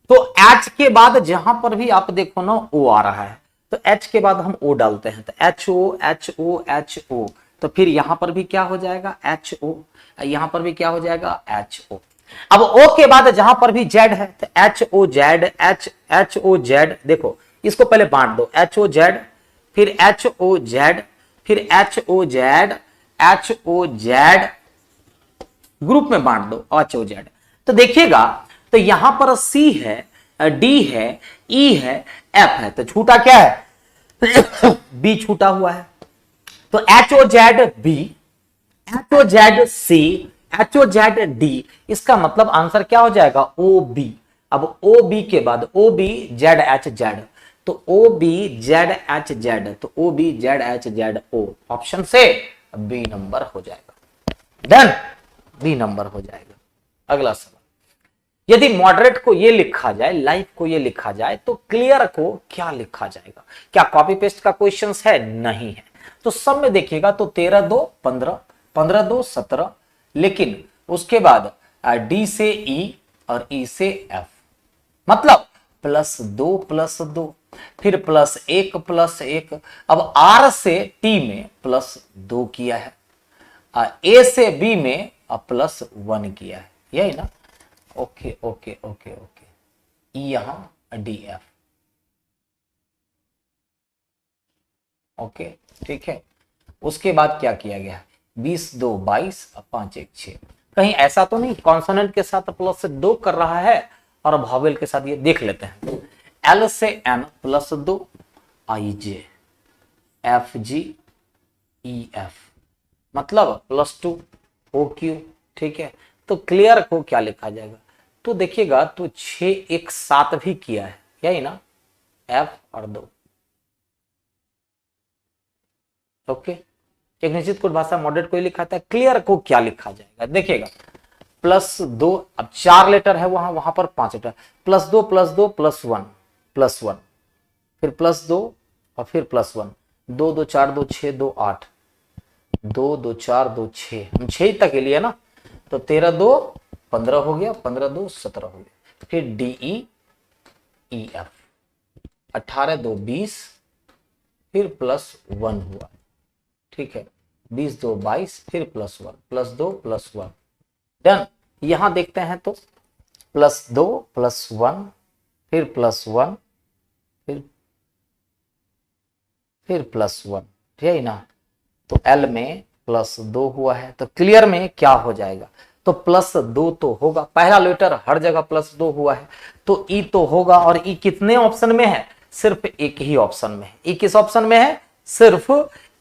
तो H के बाद जहां पर भी आप देखो ना O आ रहा है, तो H के बाद हम O डालते हैं, तो HO HO HO, तो फिर यहां पर भी क्या हो जाएगा, HO, यहां पर भी क्या हो जाएगा, HO। अब O के बाद जहां पर भी Z है तो HOZ HOZ, देखो इसको पहले बांट दो, HOZ फिर HOZ फिर HOZ HOZ, ग्रुप में बांट दो HOZ। तो देखिएगा तो यहां पर C है, D है, E है, F है, तो छूटा क्या है B छूटा हुआ है। तो HOZ B, HOZ C, HOZ D, इसका मतलब आंसर क्या हो जाएगा, OB। अब OB के बाद OB ZHZ, तो OB ZHZ, तो OB ZHZ O, ऑप्शन से B नंबर हो जाएगा। डन, B नंबर हो जाएगा। अगला सवाल, यदि मॉडरेट को ये लिखा जाए, लाइफ को ये लिखा जाए, तो क्लियर को क्या लिखा जाएगा। क्या कॉपी पेस्ट का क्वेश्चन है, नहीं है। तो सब में देखिएगा तो 13 2 15, 15 2 17, लेकिन उसके बाद D से E और E से F, मतलब +2 फिर +1 अब R से T में +2 किया है, A से B में +1 किया है, यही ना। ओके ओके ओके ओके, ई यहां DF, ओके ठीक है। उसके बाद क्या किया गया, 20 2 22 5 1 6। कहीं ऐसा तो नहीं कॉन्सोनेंट के साथ +2 कर रहा है और वॉवेल के साथ, ये देख लेते हैं। L से N +2 IJ FG EF, मतलब +2 OQ, ठीक है। तो क्लियर को क्या लिखा जाएगा, तो देखिएगा तो 6 1 7 भी किया है, यही ना, F और 2, ओके। एक निश्चित कोड भाषा मॉडरेट को ही लिखा था, क्लियर को क्या लिखा जाएगा, देखिएगा +2, अब 4 लेटर है वहां पर 5 लेटर, +2 +2 +1 फिर +2 और फिर +1, 2 2 4 2 6 2 8, 2 2 4 2 6, हम 6 तक के लिए ना, तो 13 2 15 हो गया, 15 2 17 हो गया, फिर DE EF 18 2 20, फिर +1 हुआ, ठीक है, 20 2 22, फिर +1 +2 +1। डन। यहां देखते हैं तो +2 +1 फिर +1 फिर +1, ठीक है ना। तो L में +2 हुआ है, तो क्लियर में क्या हो जाएगा, तो +2 तो होगा, पहला लेटर हर जगह +2 हुआ है, तो E तो होगा। और E कितने ऑप्शन में है, सिर्फ एक ही ऑप्शन में है। E किस ऑप्शन में है, सिर्फ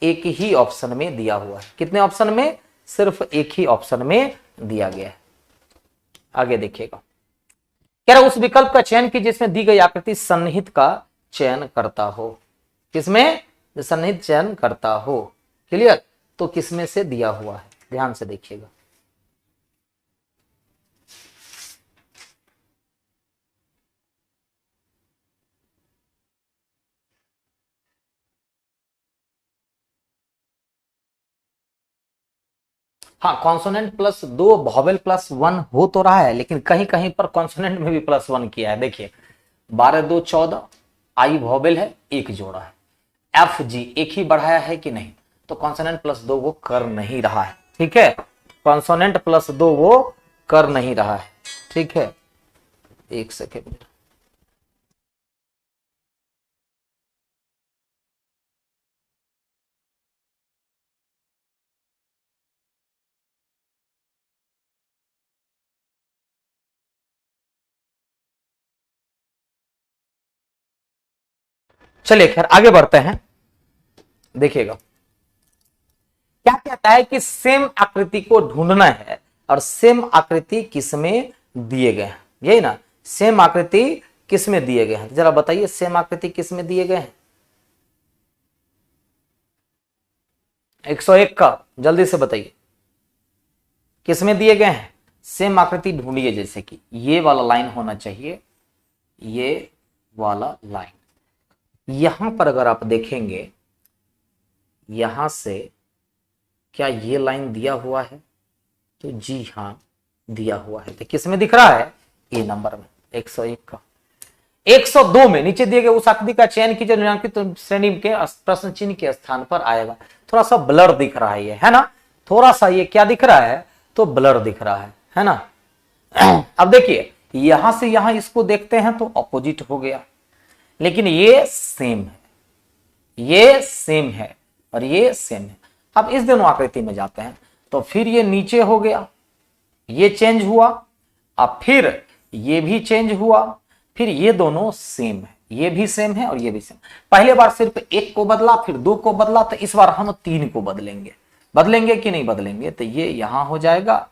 एक ही ऑप्शन में दिया हुआ है। कितने ऑप्शन में, सिर्फ एक ही ऑप्शन में दिया गया है। आगे देखिएगा, कह रहा उस विकल्प का चयन की जिसमें दी गई आकृति सन्निहित का चयन करता हो। किसमें, सन्निहित चयन करता हो, क्लियर। तो किसमें से दिया हुआ है, ध्यान से देखिएगा। हाँ, कॉन्सोनेंट प्लस 2 वॉवेल प्लस 1 हो तो रहा है, लेकिन कहीं कहीं पर कॉन्सोनेंट में भी प्लस 1 किया है। देखिए 12 2 14, आई वॉवेल है, एक जोड़ा है, एफ जी एक ही बढ़ाया है कि नहीं, तो कॉन्सोनेंट प्लस 2 वो कर नहीं रहा है। ठीक है, कॉन्सोनेंट प्लस 2 वो कर नहीं रहा है। ठीक है, एक सेकेंड। चलिए खैर आगे बढ़ते हैं। देखिएगा क्या कहता है कि सेम आकृति को ढूंढना है, और सेम आकृति किसमें दिए गए हैं, यही ना, सेम आकृति किसमें दिए गए हैं, जरा बताइए सेम आकृति किसमें दिए गए हैं। 101 का जल्दी से बताइए किसमें दिए गए हैं। सेम आकृति ढूंढिए, जैसे कि ये वाला लाइन होना चाहिए, ये वाला लाइन। यहां पर अगर आप देखेंगे, यहां से क्या ये लाइन दिया हुआ है, तो जी हां दिया हुआ है। तो किसमें दिख रहा है, ए नंबर में 101 का। 102 में नीचे दिए गए उस आकृति का चयन कीजिए, निम्नलिखित श्रेणी के प्रश्न चिन्ह के स्थान पर आएगा। थोड़ा सा ब्लर दिख रहा है ये, है ना, थोड़ा सा ये क्या दिख रहा है, तो ब्लर दिख रहा है ना। अब देखिए यहां से यहां इसको देखते हैं तो ऑपोजिट हो गया, लेकिन ये सेम है, ये सेम है और ये सेम है। अब इस दोनों आकृति में जाते हैं तो फिर ये नीचे हो गया, ये चेंज हुआ, अब फिर ये भी चेंज हुआ, फिर ये दोनों सेम है, ये भी सेम है और ये भी सेम। पहले बार सिर्फ एक को बदला, फिर 2 को बदला, तो इस बार हम 3 को बदलेंगे। बदलेंगे कि नहीं बदलेंगे, तो ये यहां हो जाएगा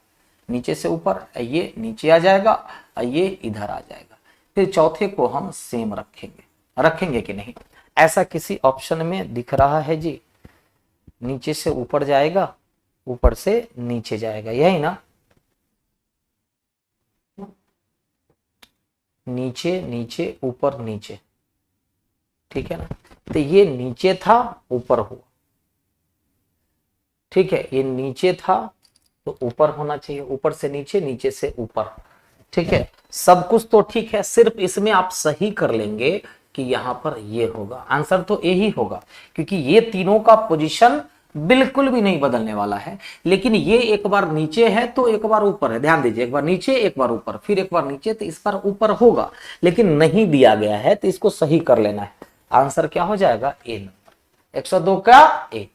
नीचे से ऊपर, ये नीचे आ जाएगा, ये इधर आ जाएगा। फिर चौथे को हम सेम रखेंगे, रखेंगे कि नहीं। ऐसा किसी ऑप्शन में दिख रहा है जी, नीचे से ऊपर जाएगा, ऊपर से नीचे जाएगा, यही ना, नीचे नीचे ऊपर नीचे, ठीक है ना। तो ये नीचे था ऊपर हुआ, ठीक है, ये नीचे था तो ऊपर होना चाहिए, ऊपर से नीचे, नीचे से ऊपर, ठीक है। सब कुछ तो ठीक है, सिर्फ इसमें आप सही कर लेंगे कि यहां पर ये होगा, आंसर तो यही होगा, क्योंकि ये तीनों का पोजीशन बिल्कुल भी नहीं बदलने वाला है। लेकिन ये एक बार नीचे है तो एक बार ऊपर है, ध्यान दीजिए, एक बार नीचे एक बार ऊपर, फिर एक बार नीचे, तो इस बार ऊपर होगा, लेकिन नहीं दिया गया है, तो इसको सही कर लेना है। आंसर क्या हो जाएगा, ए नंबर 102 का ए।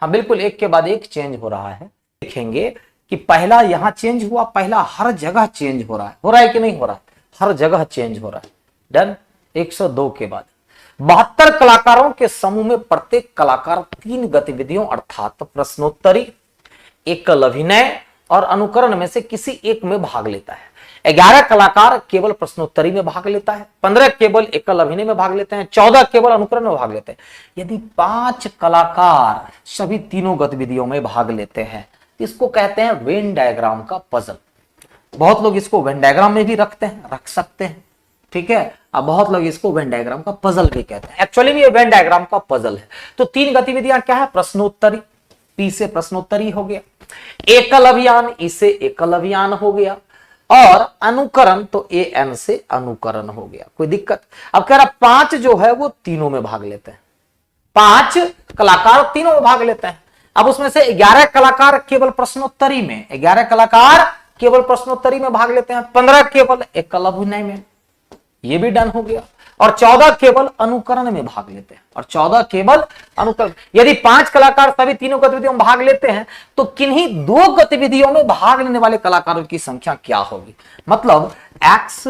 हाँ बिल्कुल, एक के बाद एक चेंज हो रहा है। देखेंगे कि पहला यहां चेंज हुआ, पहला हर जगह चेंज हो रहा है कि नहीं हो रहा है, हर जगह चेंज हो रहा है। डन। 102 के बाद 72 कलाकारों के समूह में प्रत्येक कलाकार 3 गतिविधियों अर्थात प्रश्नोत्तरी, एकल अभिनय और अनुकरण में से किसी एक में भाग लेता है। 11 कलाकार केवल प्रश्नोत्तरी में भाग लेता है, 15 केवल एकल अभिनय में भाग लेते हैं, 14 केवल अनुकरण में भाग लेते हैं। यदि 5 कलाकार सभी तीनों गतिविधियों में भाग लेते हैं, इसको कहते हैं वेन डायग्राम का पजल। बहुत लोग इसको वेन डायग्राम में भी रखते हैं, रख सकते हैं, ठीक है। अब बहुत लोग इसको वेन डायग्राम का पजल भी कहते हैं। एक्चुअली में ये वेन डायग्राम का पजल है। तो 3 गतिविधियां क्या है, प्रश्नोत्तरी, पी से प्रश्नोत्तरी हो गया, एकल अभियान, इसे एकल अभियान हो गया, और अनुकरण तो ए एन से अनुकरण हो गया। कोई दिक्कत। अब कह रहा 5 जो है वो तीनों में भाग लेते हैं, 5 कलाकार तीनों में भाग लेते हैं। अब उसमें से 11 कलाकार केवल प्रश्नोत्तरी में, 11 कलाकार केवल प्रश्नोत्तरी में भाग लेते हैं, 15 केवल एकल अभिनय में, ये भी डन हो गया, और 14 केवल अनुकरण में भाग लेते हैं, और 14 केवल अनुकरण। यदि 5 कलाकार सभी तीनों गतिविधियों में भाग लेते हैं तो किन्हीं 2 गतिविधियों में भाग लेने वाले कलाकारों की संख्या क्या होगी, मतलब एक्स,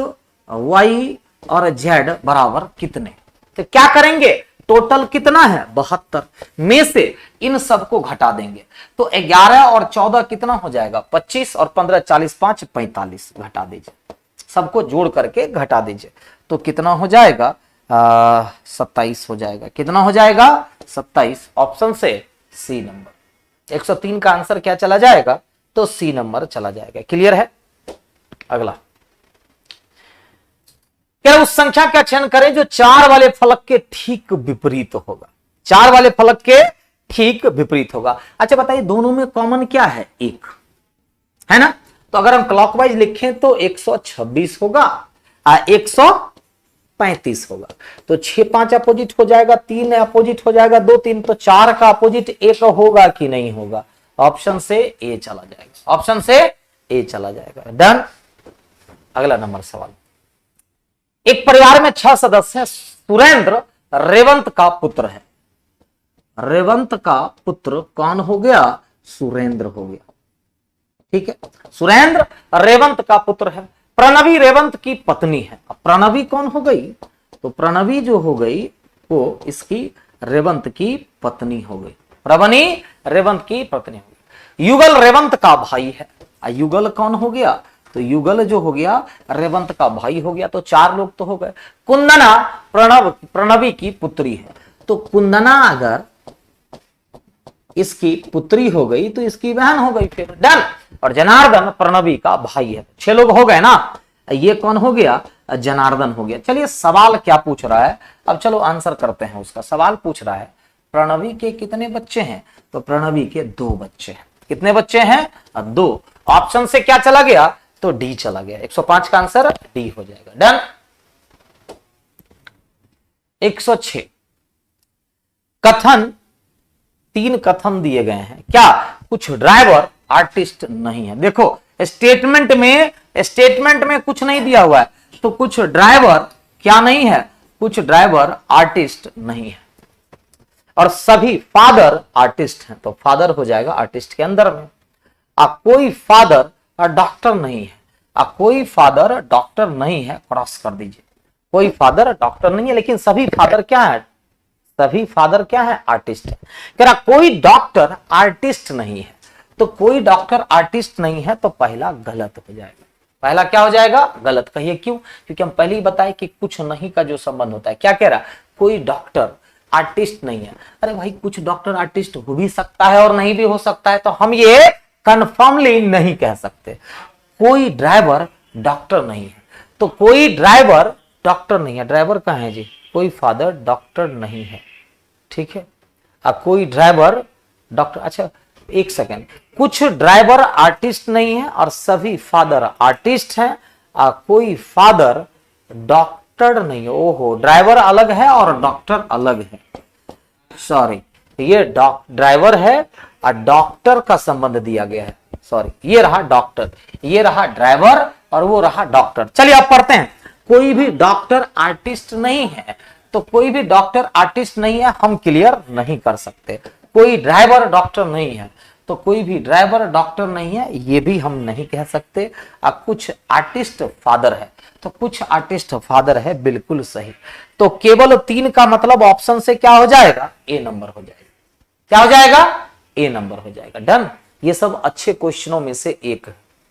वाई और जेड बराबर कितने। तो क्या करेंगे, टोटल कितना है 72 में से इन सबको घटा देंगे, तो 11 और 14 कितना हो जाएगा 25, और 15 40 5 45, घटा दीजिए, सबको जोड़ करके घटा दीजिए, तो कितना हो जाएगा 27 हो जाएगा। कितना हो जाएगा 27। ऑप्शन से सी नंबर 103 का आंसर क्या चला जाएगा, तो सी नंबर चला जाएगा। क्लियर है। अगला क्या, उस संख्या का चयन करें जो 4 वाले फलक के ठीक विपरीत होगा। 4 वाले फलक के ठीक विपरीत होगा। अच्छा बताइए दोनों में कॉमन क्या है? एक है ना। तो अगर हम क्लॉकवाइज लिखें तो 126 होगा, 135 होगा। तो 6 5 अपोजिट हो जाएगा, 3 अपोजिट हो जाएगा, 2 3, तो 4 का अपोजिट 1 होगा कि नहीं होगा? ऑप्शन से ए चला जाएगा, ऑप्शन से ए चला जाएगा। डन। अगला नंबर सवाल, एक परिवार में 6 सदस्य हैं। सुरेंद्र रेवंत का पुत्र है। रेवंत का पुत्र कौन हो गया? सुरेंद्र हो गया। ठीक है, सुरेंद्र रेवंत का पुत्र है। प्रणवी रेवंत की पत्नी है। अब प्रणवी कौन हो गई? तो प्रणवी जो हो गई वो इसकी रेवंत की पत्नी हो गई। प्रणवी रेवंत की पत्नी हो गई। युगल रेवंत का भाई है। युगल कौन हो गया? तो युगल जो हो गया रेवंत का भाई हो गया। तो 4 लोग तो हो गए। कुंदना प्रणवी की पुत्री है। तो कुंदना अगर इसकी पुत्री हो गई तो इसकी बहन हो गई फिर। डन। और जनार्दन प्रणवी का भाई है। 6 लोग हो गए ना। ये कौन हो गया? जनार्दन हो गया। चलिए सवाल क्या पूछ रहा है, अब चलो आंसर करते हैं उसका। सवाल पूछ रहा है प्रणवी के कितने बच्चे हैं? तो प्रणवी के 2 बच्चे हैं। कितने बच्चे हैं? 2। ऑप्शन से क्या चला गया? तो डी चला गया। 105 का आंसर डी हो जाएगा। डन। 106 कथन, 3 कथन दिए गए हैं। क्या? कुछ ड्राइवर आर्टिस्ट नहीं है। देखो स्टेटमेंट में कुछ नहीं दिया हुआ है, तो कुछ ड्राइवर क्या नहीं है? कुछ ड्राइवर आर्टिस्ट नहीं है। और सभी फादर आर्टिस्ट हैं, तो फादर हो जाएगा आर्टिस्ट के अंदर में। कोई फादर डॉक्टर नहीं है। कोई फादर डॉक्टर नहीं है, क्रॉस कर दीजिए। कोई फादर डॉक्टर नहीं है, लेकिन सभी फादर क्या है? सभी फादर क्या है? आर्टिस्ट है। कह रहा कोई डॉक्टर आर्टिस्ट नहीं है। तो कोई डॉक्टर आर्टिस्ट नहीं है, तो पहला गलत हो जाएगा। पहला क्या हो जाएगा? गलत। कहिए क्यों? क्योंकि हम पहले ही बताए कि कुछ नहीं का जो संबंध होता है। क्या कह रहा? कोई डॉक्टर आर्टिस्ट नहीं है। अरे भाई कुछ डॉक्टर आर्टिस्ट हो भी सकता है और नहीं भी हो सकता है, तो हम ये कंफर्मली नहीं कह सकते। कोई ड्राइवर डॉक्टर नहीं है, तो कोई ड्राइवर डॉक्टर नहीं है। ड्राइवर कहाँ है जी? कोई फादर डॉक्टर नहीं है। ठीक है, अब कोई ड्राइवर डॉक्टर, अच्छा एक सेकेंड, कुछ ड्राइवर आर्टिस्ट नहीं है और सभी फादर आर्टिस्ट हैं। कोई फादर डॉक्टर नहीं है। ओहो, ड्राइवर अलग है और डॉक्टर अलग है। सॉरी, ये ड्राइवर है और डॉक्टर का संबंध दिया गया है। सॉरी, ये रहा डॉक्टर, ये रहा ड्राइवर और वो रहा डॉक्टर। चलिए आप पढ़ते हैं। कोई भी डॉक्टर आर्टिस्ट नहीं है, तो कोई भी डॉक्टर आर्टिस्ट नहीं है, हम क्लियर नहीं कर सकते। कोई ड्राइवर डॉक्टर नहीं है, तो कोई भी ड्राइवर डॉक्टर नहीं है, ये भी हम नहीं कह सकते। कुछ आर्टिस्ट फादर है, तो कुछ आर्टिस्ट फादर है, बिल्कुल सही। तो केवल 3 का मतलब ऑप्शन से क्या हो जाएगा? ए नंबर हो जाएगा। क्या हो जाएगा? ए नंबर हो जाएगा। डन। ये सब अच्छे क्वेश्चनों में से एक है।